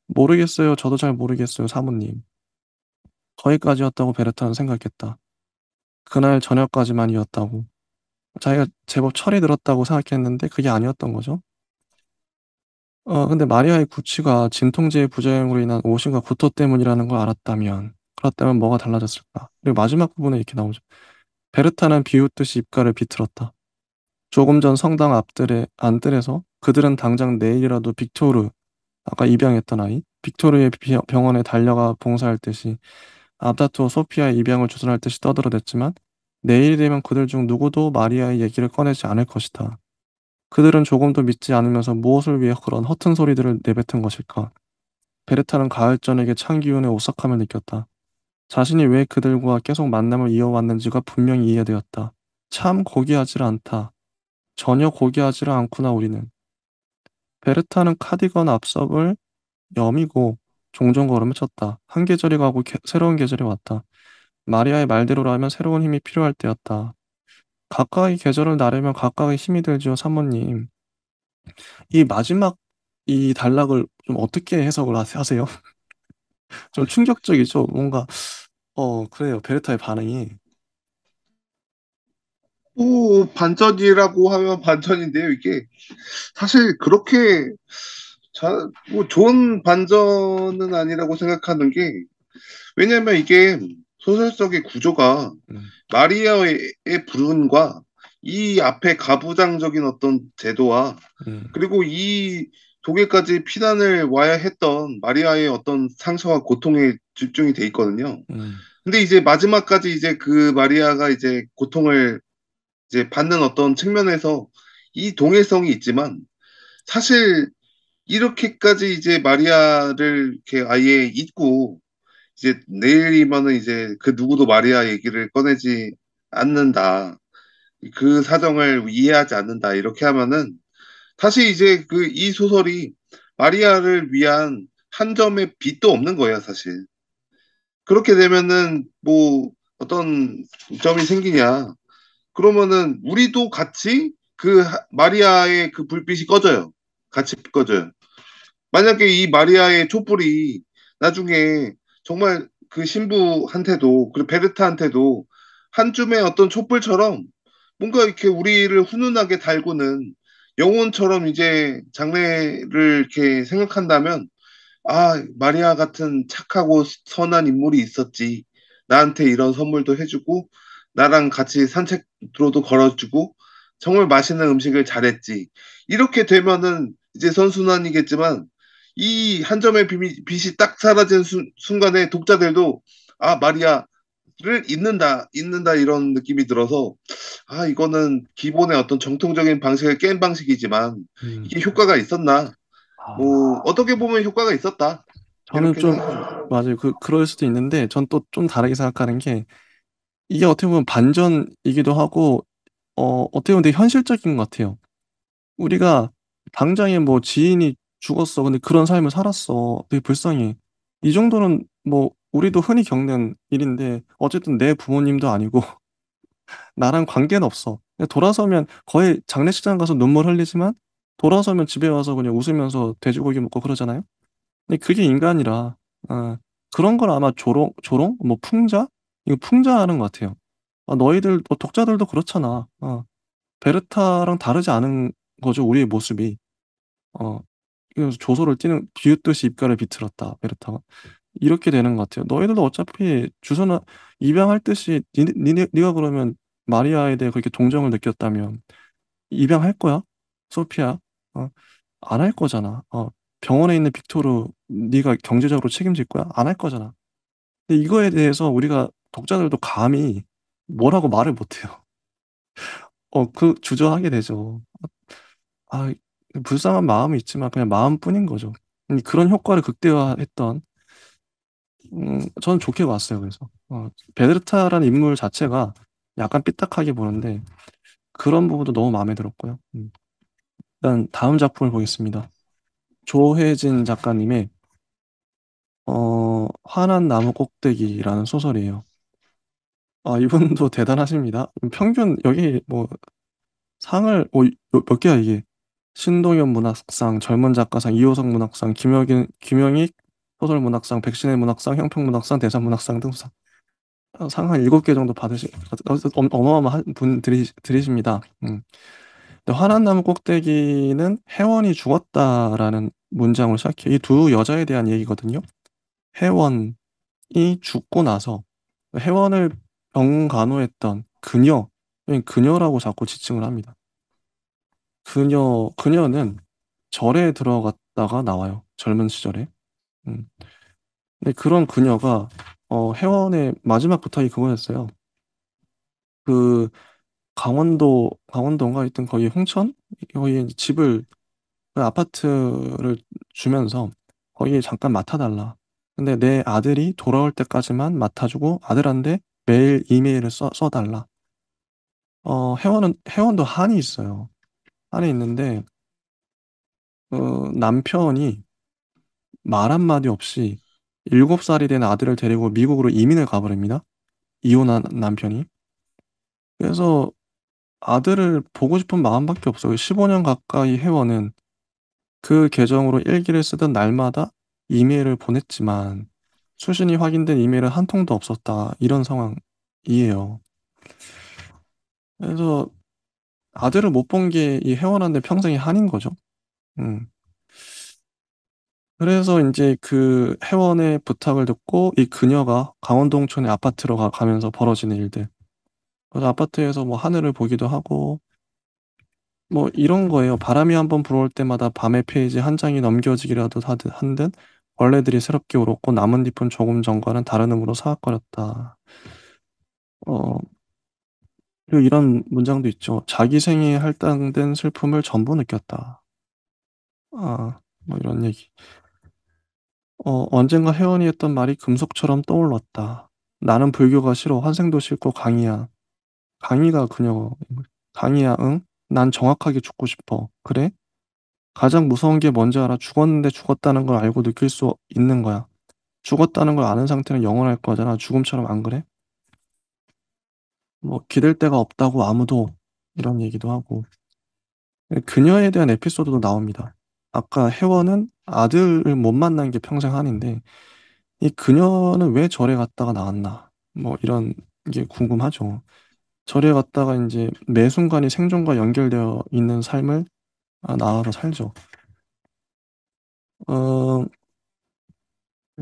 모르겠어요. 저도 잘 모르겠어요, 사모님. 거기까지였다고 베르타는 생각했다. 그날 저녁까지만이었다고. 자기가 제법 철이 들었다고 생각했는데 그게 아니었던 거죠. 근데 마리아의 구취가 진통제의 부작용으로 인한 오심과 구토 때문이라는 걸 알았다면, 그렇다면 뭐가 달라졌을까? 그리고 마지막 부분에 이렇게 나오죠. 베르타는 비웃듯이 입가를 비틀었다. 조금 전 성당 앞들의 안뜰에서 그들은 당장 내일이라도 빅토르, 아까 입양했던 아이, 빅토르의 병원에 달려가 봉사할 듯이 앞다투어 소피아의 입양을 주선할 듯이 떠들어댔지만 내일이 되면 그들 중 누구도 마리아의 얘기를 꺼내지 않을 것이다. 그들은 조금도 믿지 않으면서 무엇을 위해 그런 허튼 소리들을 내뱉은 것일까? 베르타는 가을 저녁의 찬 기운에 오싹함을 느꼈다. 자신이 왜 그들과 계속 만남을 이어왔는지가 분명히 이해되었다. 참 고귀하지 않다. 전혀 고귀하지 않구나 우리는. 베르타는 카디건 앞섭을 여미고 종종 걸음을 쳤다. 한 계절이 가고 새로운 계절이 왔다. 마리아의 말대로라면 새로운 힘이 필요할 때였다. 각각의 계절을 나르면 각각의 힘이 들지요, 사모님. 이 마지막 이 단락을 좀 어떻게 해석을 하세요? 좀 충격적이죠. 뭔가 그래요. 베르타의 반응이. 뭐 반전이라고 하면 반전인데요. 이게 사실 그렇게 뭐 좋은 반전은 아니라고 생각하는 게 왜냐면 이게 소설 속의 구조가 음, 마리아의 불운과 이 앞에 가부장적인 어떤 제도와 음, 그리고 이 독일까지 피난을 와야 했던 마리아의 어떤 상처와 고통에 집중이 돼 있거든요. 음, 근데 이제 마지막까지 이제 그 마리아가 이제 고통을 이제 받는 어떤 측면에서 이 동일성이 있지만 사실 이렇게까지 이제 마리아를 이렇게 아예 잊고 이제 내일이면은 이제 그 누구도 마리아 얘기를 꺼내지 않는다. 그 사정을 이해하지 않는다. 이렇게 하면은 사실 이제 그 이 소설이 마리아를 위한 한 점의 빚도 없는 거예요, 사실. 그렇게 되면은 뭐 어떤 점이 생기냐. 그러면은 우리도 같이 그 마리아의 그 불빛이 꺼져요. 같이 꺼져요. 만약에 이 마리아의 촛불이 나중에 정말 그 신부한테도 그리고 베르타한테도 한 줌의 어떤 촛불처럼 뭔가 이렇게 우리를 훈훈하게 달구는 영혼처럼 이제 장래를 이렇게 생각한다면 아, 마리아 같은 착하고 선한 인물이 있었지. 나한테 이런 선물도 해주고, 나랑 같이 산책로도 걸어주고, 정말 맛있는 음식을 잘했지. 이렇게 되면은 이제 선순환이겠지만, 이 한 점의 빛이 딱 사라진 순간에 독자들도, 아, 마리아를 잊는다, 이런 느낌이 들어서, 아, 이거는 기본의 어떤 정통적인 방식을 깬 방식이지만, 음. 이게 효과가 있었나? 아, 뭐, 어떻게 보면 효과가 있었다. 저는 이렇게 좀, 생각합니다. 맞아요. 그럴 수도 있는데, 전 또 좀 다르게 생각하는 게, 이게 어떻게 보면 반전이기도 하고, 어떻게 보면 되게 현실적인 것 같아요. 우리가 당장에 뭐 지인이 죽었어. 근데 그런 삶을 살았어. 되게 불쌍해. 이 정도는 뭐, 우리도 흔히 겪는 일인데, 어쨌든 내 부모님도 아니고, 나랑 관계는 없어. 그냥 돌아서면 거의 장례식장 가서 눈물 흘리지만, 돌아서면 집에 와서 그냥 웃으면서 돼지고기 먹고 그러잖아요. 근데 그게 인간이라, 그런 걸 아마 조롱? 뭐 풍자? 이거 풍자하는 것 같아요. 너희들, 독자들도 그렇잖아. 베르타랑 다르지 않은 거죠, 우리의 모습이. 어, 그래서 조소를 비웃듯이 입가를 비틀었다, 베르타가. 이렇게 되는 것 같아요. 너희들도 어차피 주소나 입양할 듯이, 네가 그러면 마리아에 대해 그렇게 동정을 느꼈다면, 입양할 거야? 소피아? 어, 안 할 거잖아. 병원에 있는 빅토르 네가 경제적으로 책임질 거야? 안 할 거잖아. 근데 이거에 대해서 우리가 독자들도 감히 뭐라고 말을 못 해요. 주저하게 되죠. 아, 불쌍한 마음이 있지만 그냥 마음뿐인 거죠. 그런 효과를 극대화했던, 저는 좋게 봤어요. 그래서 베르타라는 인물 자체가 약간 삐딱하게 보는데 그런 부분도 너무 마음에 들었고요. 일단 다음 작품을 보겠습니다. 조혜진 작가님의 화난 나무 꼭대기라는 소설이에요. 이분도 대단하십니다. 평균 여기 뭐 상을 몇 개야 이게? 신동엽 문학상, 젊은 작가상, 이호석 문학상, 김영익 소설 문학상, 백신의 문학상, 형평 문학상, 대산 문학상 등 상 한 7개 정도 어마어마한 분들이십니다. 근데 화난 나무 꼭대기는 혜원이 죽었다라는 문장으로 시작해요. 이 두 여자에 대한 얘기거든요. 혜원이 죽고 나서 혜원을 병간호했던 그녀라고 자꾸 지칭을 합니다. 그녀는 절에 들어갔다가 나와요. 젊은 시절에. 음. 근데 그런 그녀가 혜원의 마지막 부탁이 그거였어요. 그 강원도인가 하여튼 거기 홍천 거기 이제 그 아파트를 주면서 거기에 잠깐 맡아달라. 근데 내 아들이 돌아올 때까지만 맡아주고 아들한테 매일 이메일을 써달라. 혜원도 한이 있어요. 한이 있는데 남편이 말 한마디 없이 7살이 된 아들을 데리고 미국으로 이민을 가버립니다. 이혼한 남편이. 그래서 아들을 보고 싶은 마음밖에 없어요. 15년 가까이 해원은 그 계정으로 일기를 쓰던 날마다 이메일을 보냈지만 수신이 확인된 이메일은 한 통도 없었다. 이런 상황이에요. 그래서 아들을 못 본 게 이 혜원한테 평생의 한인 거죠. 음. 그래서 이제 그 혜원의 부탁을 듣고 이 그녀가 강원도 홍천의 아파트로 가면서 벌어지는 일들. 그래서 아파트에서 뭐 하늘을 보기도 하고 뭐 이런 거예요. 바람이 한번 불어올 때마다 밤의 페이지 한 장이 넘겨지기라도 한듯 벌레들이 새롭게 울었고 나뭇잎은 조금 전과는 다른 음으로 사각거렸다. 어, 그리고 이런 문장도 있죠. 자기 생에 할당된 슬픔을 전부 느꼈다. 뭐 이런 얘기. 언젠가 혜원이 했던 말이 금속처럼 떠올랐다. 나는 불교가 싫어. 환생도 싫고 강이야. 강이가 그녀. 강이야, 응? 난 정확하게 죽고 싶어. 그래? 가장 무서운 게 뭔지 알아? 죽었는데 죽었다는 걸 알고 느낄 수 있는 거야. 죽었다는 걸 아는 상태는 영원할 거잖아. 죽음처럼 안 그래? 뭐 기댈 데가 없다고 아무도 이런 얘기도 하고. 그녀에 대한 에피소드도 나옵니다. 아까 혜원은 아들을 못 만난 게 평생 한인데 이 그녀는 왜 절에 갔다가 나왔나? 뭐 이런 게 궁금하죠. 절에 갔다가 이제 매 순간이 생존과 연결되어 있는 삶을 나와서 살죠. 어,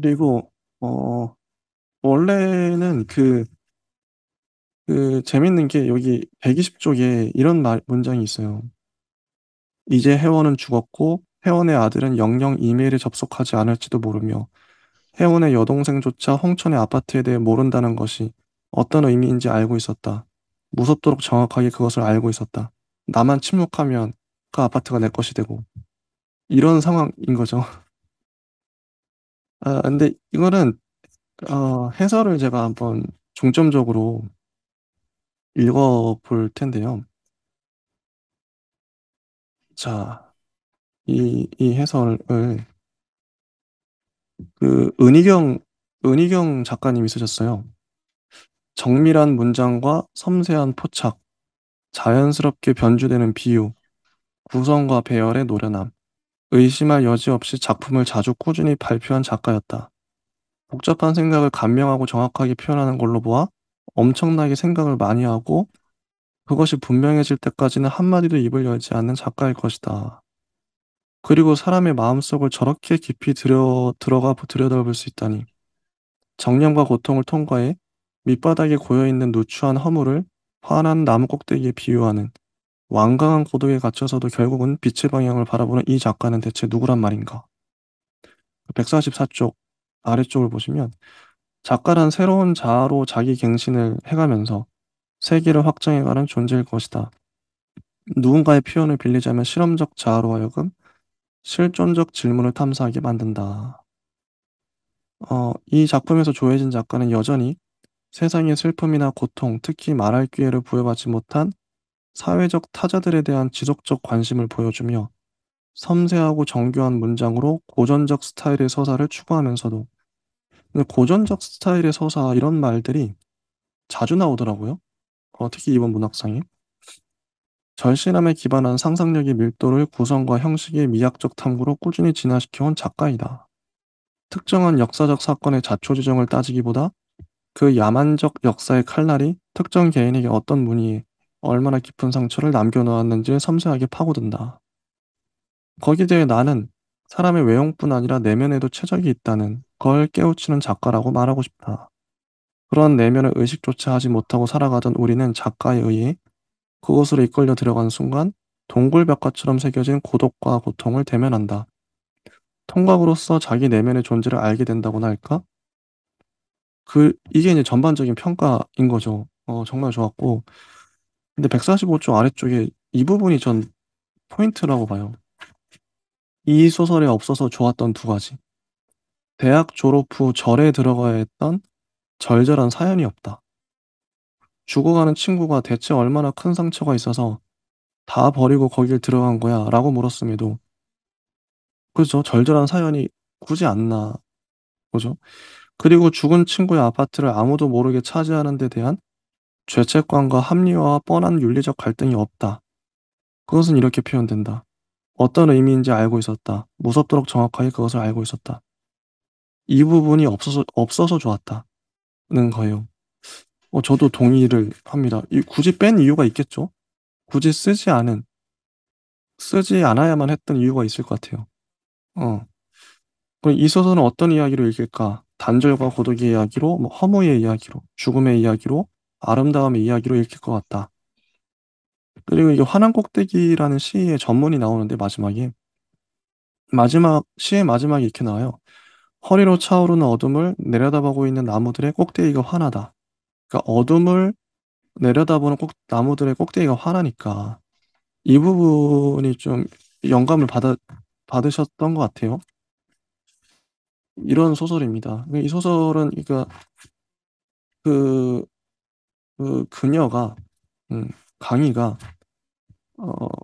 그리고 어 원래는 그 재밌는 게 여기 120쪽에 이런 문장이 있어요. 이제 혜원은 죽었고 혜원의 아들은 영영 이메일에 접속하지 않을지도 모르며 혜원의 여동생조차 홍천의 아파트에 대해 모른다는 것이 어떤 의미인지 알고 있었다. 무섭도록 정확하게 그것을 알고 있었다. 나만 침묵하면 그 아파트가 내 것이 되고 이런 상황인 거죠. 아, 근데 이거는 해설을 제가 한번 중점적으로 읽어볼 텐데요. 자, 이 해설을 그 은희경 작가님이 쓰셨어요. 정밀한 문장과 섬세한 포착, 자연스럽게 변주되는 비유, 구성과 배열의 노련함, 의심할 여지 없이 작품을 자주 꾸준히 발표한 작가였다. 복잡한 생각을 간명하고 정확하게 표현하는 걸로 보아 엄청나게 생각을 많이 하고 그것이 분명해질 때까지는 한마디도 입을 열지 않는 작가일 것이다. 그리고 사람의 마음속을 저렇게 깊이 들어가 들여다볼 수 있다니. 정념과 고통을 통과해 밑바닥에 고여있는 누추한 허물을 환한 나무 꼭대기에 비유하는 완강한 고독에 갇혀서도 결국은 빛의 방향을 바라보는 이 작가는 대체 누구란 말인가? 144쪽 아래쪽을 보시면 작가란 새로운 자아로 자기 갱신을 해가면서 세계를 확장해가는 존재일 것이다. 누군가의 표현을 빌리자면 실험적 자아로 하여금 실존적 질문을 탐사하게 만든다. 이 작품에서 조혜진 작가는 여전히 세상의 슬픔이나 고통, 특히 말할 기회를 부여받지 못한 사회적 타자들에 대한 지속적 관심을 보여주며 섬세하고 정교한 문장으로 고전적 스타일의 서사를 추구하면서도 근데 고전적 스타일의 서사 이런 말들이 자주 나오더라고요. 특히 이번 문학상에. 절실함에 기반한 상상력의 밀도를 구성과 형식의 미학적 탐구로 꾸준히 진화시켜온 작가이다. 특정한 역사적 사건의 자초지종을 따지기보다 그 야만적 역사의 칼날이 특정 개인에게 어떤 무늬에 얼마나 깊은 상처를 남겨놓았는지를 섬세하게 파고든다. 거기에 대해 나는 사람의 외형뿐 아니라 내면에도 최적이 있다는 걸 깨우치는 작가라고 말하고 싶다. 그런 내면을 의식조차 하지 못하고 살아가던 우리는 작가에 의해 그곳으로 이끌려 들어간 순간 동굴벽화처럼 새겨진 고독과 고통을 대면한다. 통각으로서 자기 내면의 존재를 알게 된다고나 할까? 이게 이제 전반적인 평가인 거죠. 정말 좋았고. 근데 145쪽 아래쪽에 이 부분이 전 포인트라고 봐요. 이 소설에 없어서 좋았던 두 가지. 대학 졸업 후 절에 들어가야 했던 절절한 사연이 없다. 죽어가는 친구가 대체 얼마나 큰 상처가 있어서 다 버리고 거길 들어간 거야 라고 물었음에도 그죠? 절절한 사연이 굳이 안 나. 그죠? 그리고 죽은 친구의 아파트를 아무도 모르게 차지하는 데 대한 죄책감과 합리화와 뻔한 윤리적 갈등이 없다. 그것은 이렇게 표현된다. 어떤 의미인지 알고 있었다. 무섭도록 정확하게 그것을 알고 있었다. 이 부분이 없어서 좋았다는 거예요. 저도 동의를 합니다. 굳이 뺀 이유가 있겠죠? 굳이 쓰지 않아야만 했던 이유가 있을 것 같아요. 어. 그럼 이 소설은 어떤 이야기로 읽을까? 단절과 고독의 이야기로, 뭐 허무의 이야기로, 죽음의 이야기로, 아름다움의 이야기로 읽힐 것 같다. 그리고 이게 화난 꼭대기라는 시의 전문이 나오는데 시의 마지막에 이렇게 나와요. 허리로 차오르는 어둠을 내려다보고 있는 나무들의 꼭대기가 환하다. 그러니까 어둠을 내려다보는 나무들의 꼭대기가 환하니까 이 부분이 좀 영감을 받으셨던 것 같아요. 이런 소설입니다. 이 소설은 그러니까 그, 그 그녀가 강희가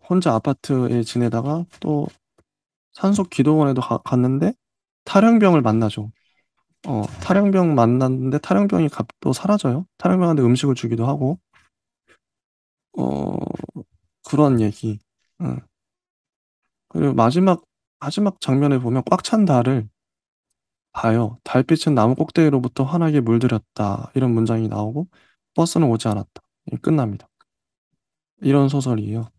혼자 아파트에 지내다가 또 산속 기도원에도 갔는데 탈영병을 만나죠. 탈영병 만났는데 탈영병이 또 사라져요. 탈영병한테 음식을 주기도 하고 어, 그런 얘기. 응. 그리고 마지막 장면에 보면 꽉 찬 달을 봐요. 달빛은 나무 꼭대기로부터 환하게 물들였다. 이런 문장이 나오고 버스는 오지 않았다. 끝납니다. 이런 소설이에요.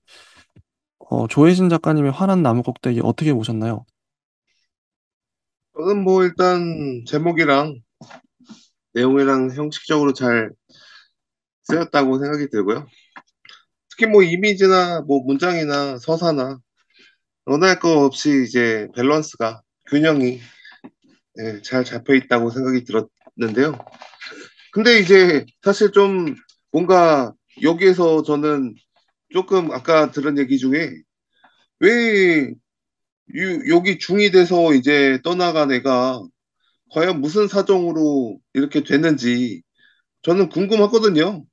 조혜진 작가님의 환한 나무 꼭대기 어떻게 보셨나요? 저는 뭐 일단 제목이랑 내용이랑 형식적으로 잘 쓰였다고 생각이 들고요. 특히 뭐 이미지나 뭐 문장이나 서사나 원할 거 없이 이제 밸런스가 균형이 잘 잡혀 있다고 생각이 들었는데요. 근데 이제 사실 좀 뭔가 여기에서 저는 조금 아까 들은 얘기 중에 왜 여기 중이 돼서 이제 떠나간 애가 과연 무슨 사정으로 이렇게 됐는지 저는 궁금하거든요.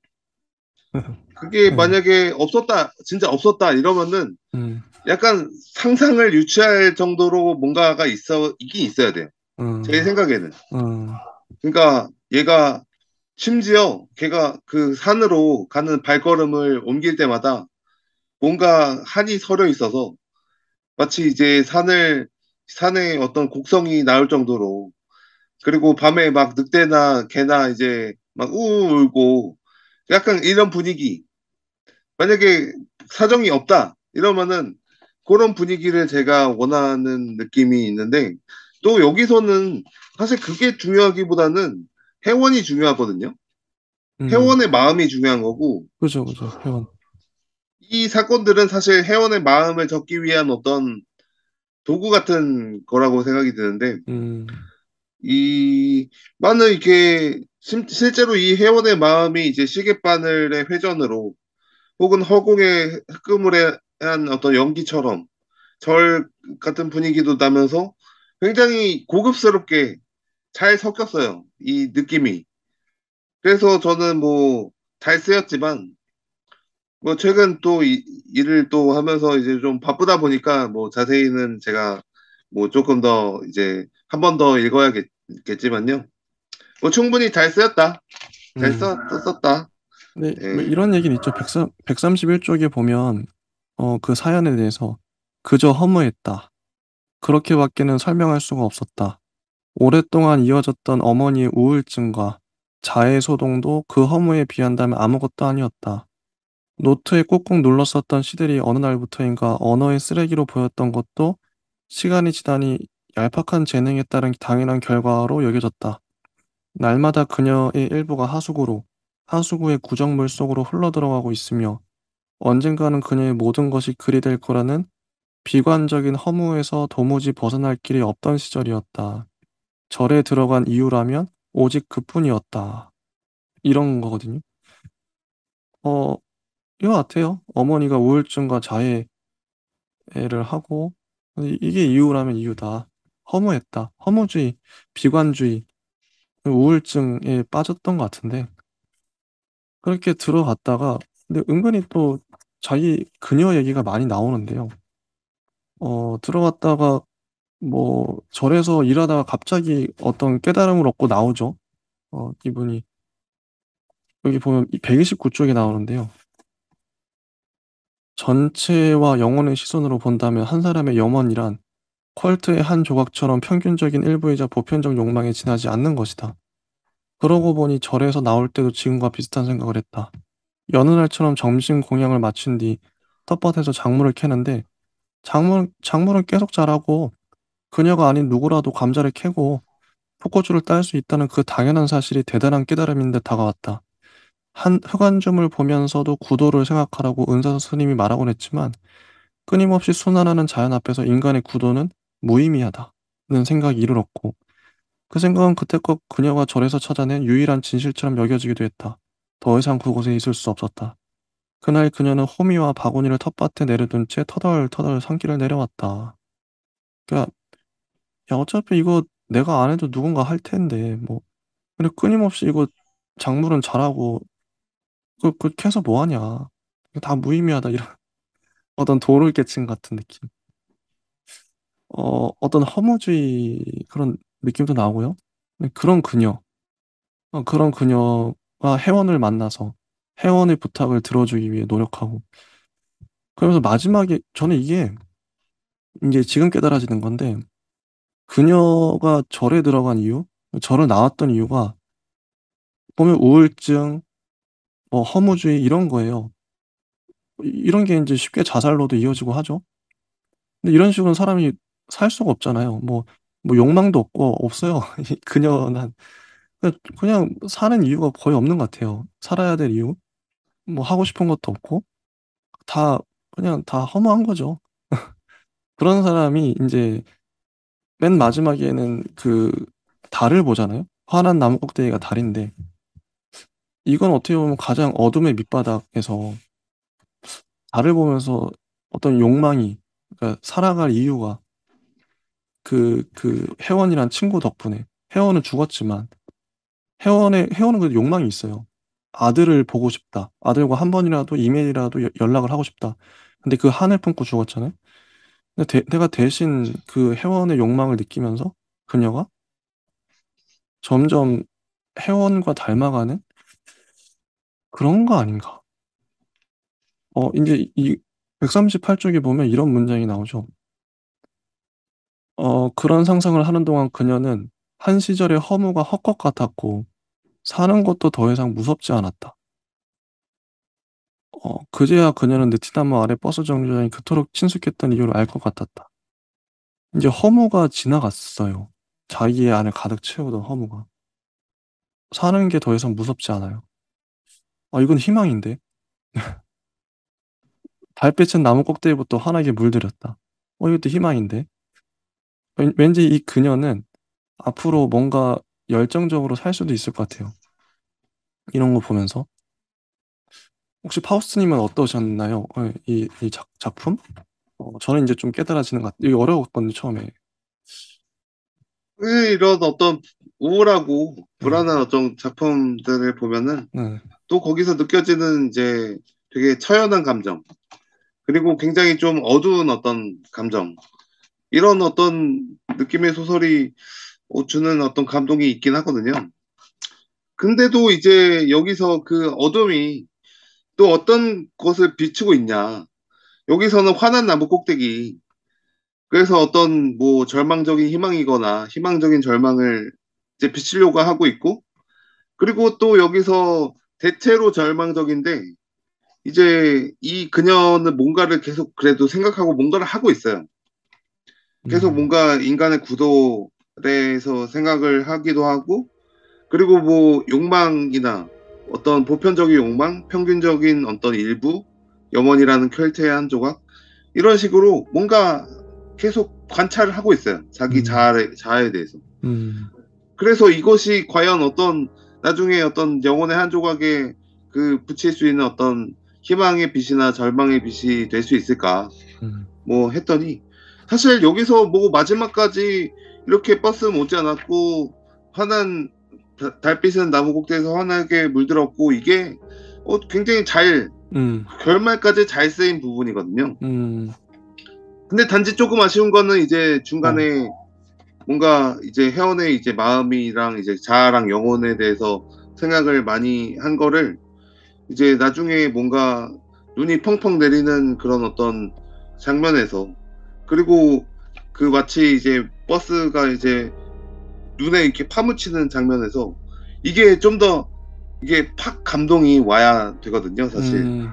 그게 네. 만약에 없었다, 진짜 없었다 이러면은 음, 약간 상상을 유치할 정도로 뭔가가 있긴 있어야 돼요. 제 음, 생각에는. 음, 그러니까 얘가 심지어 걔가 그 산으로 가는 발걸음을 옮길 때마다 뭔가 한이 서려 있어서 마치 이제 산에 어떤 곡성이 나올 정도로 그리고 밤에 막 늑대나 개나 이제 막 우우 울고 약간 이런 분위기. 만약에 사정이 없다 이러면은 그런 분위기를 제가 원하는 느낌이 있는데 또 여기서는 사실 그게 중요하기보다는 회원이 중요하거든요. 음. 회원의 마음이 중요한 거고 그죠, 그죠. 회원. 이 사건들은 사실 회원의 마음을 적기 위한 어떤 도구 같은 거라고 생각이 드는데 음, 이 많은 이렇게 실제로 이 회원의 마음이 이제 시계바늘의 회전으로 혹은 허공에 흑금을 한 어떤 연기처럼 절 같은 분위기도 나면서 굉장히 고급스럽게 잘 섞였어요. 이 느낌이. 그래서 저는 뭐 잘 쓰였지만 뭐 최근 또 일을 또 하면서 이제 좀 바쁘다 보니까 뭐 자세히는 제가 뭐 조금 더 이제 한 번 더 읽어야겠지만요. 뭐 충분히 잘 쓰였다. 잘 음. 썼다. 근데 뭐 예. 이런 얘기는 있죠. 131쪽에 보면 그 사연에 대해서 그저 허무했다. 그렇게밖에는 설명할 수가 없었다. 오랫동안 이어졌던 어머니의 우울증과 자해 소동도 그 허무에 비한다면 아무것도 아니었다. 노트에 꾹꾹 눌렀었던 시들이 어느 날부터인가 언어의 쓰레기로 보였던 것도 시간이 지나니 얄팍한 재능에 따른 당연한 결과로 여겨졌다. 날마다 그녀의 일부가 하수구로, 하수구의 구정물 속으로 흘러들어가고 있으며 언젠가는 그녀의 모든 것이 그리 될 거라는 비관적인 허무에서 도무지 벗어날 길이 없던 시절이었다. 절에 들어간 이유라면 오직 그뿐이었다. 이런 거거든요. 어, 이거 같아요. 어머니가 우울증과 자해를 하고 이게 이유라면 이유다. 허무했다. 허무주의, 비관주의, 우울증에 빠졌던 것 같은데 그렇게 들어갔다가 근데 은근히 또 자기 그녀 얘기가 많이 나오는데요. 들어갔다가 뭐 절에서 일하다가 갑자기 어떤 깨달음을 얻고 나오죠. 이분이 여기 보면 129쪽에 나오는데요. 전체와 영혼의 시선으로 본다면 한 사람의 염원이란 퀄트의 한 조각처럼 평균적인 일부이자 보편적 욕망에 지나지 않는 것이다. 그러고 보니 절에서 나올 때도 지금과 비슷한 생각을 했다. 여느 날처럼 점심 공양을 마친 뒤 텃밭에서 작물을 캐는데 작물은 계속 자라고 그녀가 아닌 누구라도 감자를 캐고 포커주를 딸 수 있다는 그 당연한 사실이 대단한 깨달음인 듯 다가왔다. 한 흑안줌을 보면서도 구도를 생각하라고 은사 스님이 말하곤 했지만 끊임없이 순환하는 자연 앞에서 인간의 구도는 무의미하다는 생각이 이르렀고 그 생각은 그때껏 그녀가 절에서 찾아낸 유일한 진실처럼 여겨지기도 했다. 더 이상 그곳에 있을 수 없었다. 그날 그녀는 호미와 바구니를 텃밭에 내려둔 채 터덜터덜 산길을 내려왔다. 그러니까 야 어차피 이거 내가 안 해도 누군가 할 텐데 뭐 근데 끊임없이 이거 작물은 자라고 그 캐서 뭐 하냐. 이거 다 무의미하다 이런 어떤 도를 깨침 같은 느낌. 어떤 허무주의 그런 느낌도 나오고요. 근데 그런 그녀가 회원을 만나서 회원의 부탁을 들어주기 위해 노력하고 그러면서 마지막에 저는 이게 이제 지금 깨달아지는 건데 그녀가 절에 들어간 이유, 절을 나왔던 이유가 보면 우울증, 뭐 허무주의 이런 거예요. 이런 게 이제 쉽게 자살로도 이어지고 하죠. 근데 이런 식으로는 사람이 살 수가 없잖아요. 뭐 뭐 욕망도 없고 없어요. 이 그녀는 그냥 사는 이유가 거의 없는 것 같아요. 살아야 될 이유, 뭐 하고 싶은 것도 없고 다 그냥 다 허무한 거죠. 그런 사람이 이제 맨 마지막에는 그 달을 보잖아요. 환한 나무 꼭대기가 달인데 이건 어떻게 보면 가장 어둠의 밑바닥에서 달을 보면서 어떤 욕망이, 그러니까 살아갈 이유가 그 혜원이란 친구 덕분에, 혜원은 죽었지만 혜원은 그래도 욕망이 있어요. 아들을 보고 싶다. 아들과 한 번이라도 이메일이라도 연락을 하고 싶다. 근데 그 한을 품고 죽었잖아요. 근데 내가 대신 그 혜원의 욕망을 느끼면서 그녀가 점점 혜원과 닮아가는 그런 거 아닌가. 이제 이 138쪽에 보면 이런 문장이 나오죠. 그런 상상을 하는 동안 그녀는 한 시절의 허무가 헛것 같았고 사는 것도 더 이상 무섭지 않았다. 그제야 그녀는 느티나무 아래 버스 정류장이 그토록 친숙했던 이유를 알 것 같았다. 이제 허무가 지나갔어요. 자기의 안을 가득 채우던 허무가. 사는 게 더 이상 무섭지 않아요. 이건 희망인데. 달빛은 나무 꼭대기부터 환하게 물들였다. 이것도 희망인데. 왠지 이 그녀는 앞으로 뭔가 열정적으로 살 수도 있을 것 같아요. 이런 거 보면서. 혹시 파우스트님은 어떠셨나요? 이 작품? 저는 이제 좀 깨달아지는 것 같아요. 이게 어려웠거든요, 처음에. 이런 어떤 우울하고 네, 불안한 어떤 작품들을 보면은 네, 또 거기서 느껴지는 이제 되게 처연한 감정, 그리고 굉장히 좀 어두운 어떤 감정, 이런 어떤 느낌의 소설이 주는 어떤 감동이 있긴 하거든요. 근데도 이제 여기서 그 어둠이 또 어떤 것을 비추고 있냐. 여기서는 환한 나무 꼭대기. 그래서 어떤 뭐 절망적인 희망이거나 희망적인 절망을 이제 비추려고 하고 있고, 그리고 또 여기서 대체로 절망적인데 이제 이 그녀는 뭔가를 계속 그래도 생각하고 뭔가를 하고 있어요. 계속 음, 뭔가 인간의 구도에 대해서 생각을 하기도 하고, 그리고 뭐 욕망이나 어떤 보편적인 욕망, 평균적인 어떤 일부, 염원이라는 퀄트의 한 조각, 이런 식으로 뭔가 계속 관찰을 하고 있어요. 자기 음, 자아에 대해서. 음, 그래서 이것이 과연 어떤 나중에 어떤 영혼의 한 조각에 그 붙일 수 있는 어떤 희망의 빛이나 절망의 빛이 될 수 있을까 음, 뭐 했더니, 사실 여기서 뭐 마지막까지 이렇게 버스 못지 않았고 환한 달빛은 나무 꼭대기에서 환하게 물들었고, 이게 굉장히 잘 음, 결말까지 잘 쓰인 부분이거든요. 음, 근데 단지 조금 아쉬운 거는 이제 어, 중간에 뭔가 이제 혜원의 이제 마음이랑 이제 자아랑 영혼에 대해서 생각을 많이 한 거를 이제 나중에 뭔가 눈이 펑펑 내리는 그런 어떤 장면에서, 그리고 그 마치 이제 버스가 이제 눈에 이렇게 파묻히는 장면에서 이게 좀 더 이게 팍 감동이 와야 되거든요, 사실. 음,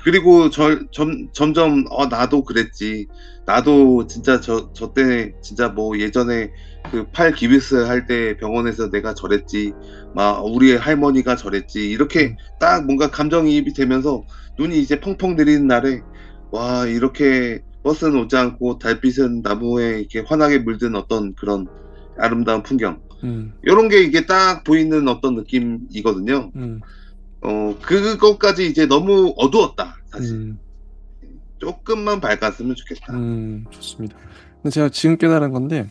그리고 점점 나도 그랬지. 나도 진짜 저 때 진짜 뭐 예전에 그 팔 기비스 할 때 병원에서 내가 저랬지. 막 우리의 할머니가 저랬지. 이렇게 음, 딱 뭔가 감정이입이 되면서 눈이 이제 펑펑 내리는 날에, 와, 이렇게 버스는 오지 않고 달빛은 나무에 이렇게 환하게 물든 어떤 그런 아름다운 풍경. 음, 이런 게 이게 딱 보이는 어떤 느낌이거든요. 음, 그것까지 이제 너무 어두웠다, 사실. 음, 조금만 밝았으면 좋겠다. 좋습니다. 근데 제가 지금 깨달은 건데,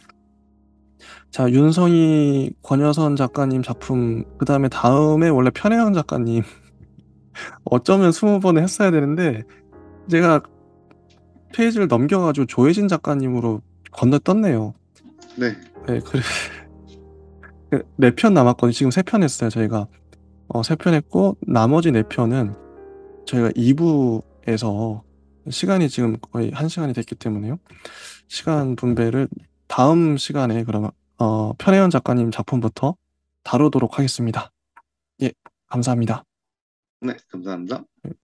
자, 윤성희, 권여선 작가님 작품, 그 다음에 원래 편혜영 작가님, 어쩌면 20번을 했어야 되는데, 제가 페이지를 넘겨가지고 조혜진 작가님으로 건너떴네요. 네, 네, 그래. 4편 남았거든요. 지금 3편 했어요, 저희가. 3편 했고, 나머지 4편은 저희가 2부에서 시간이 지금 거의 1시간이 됐기 때문에요. 시간 분배를 다음 시간에 그러면 편혜연 작가님 작품부터 다루도록 하겠습니다. 예, 감사합니다. 네, 감사합니다.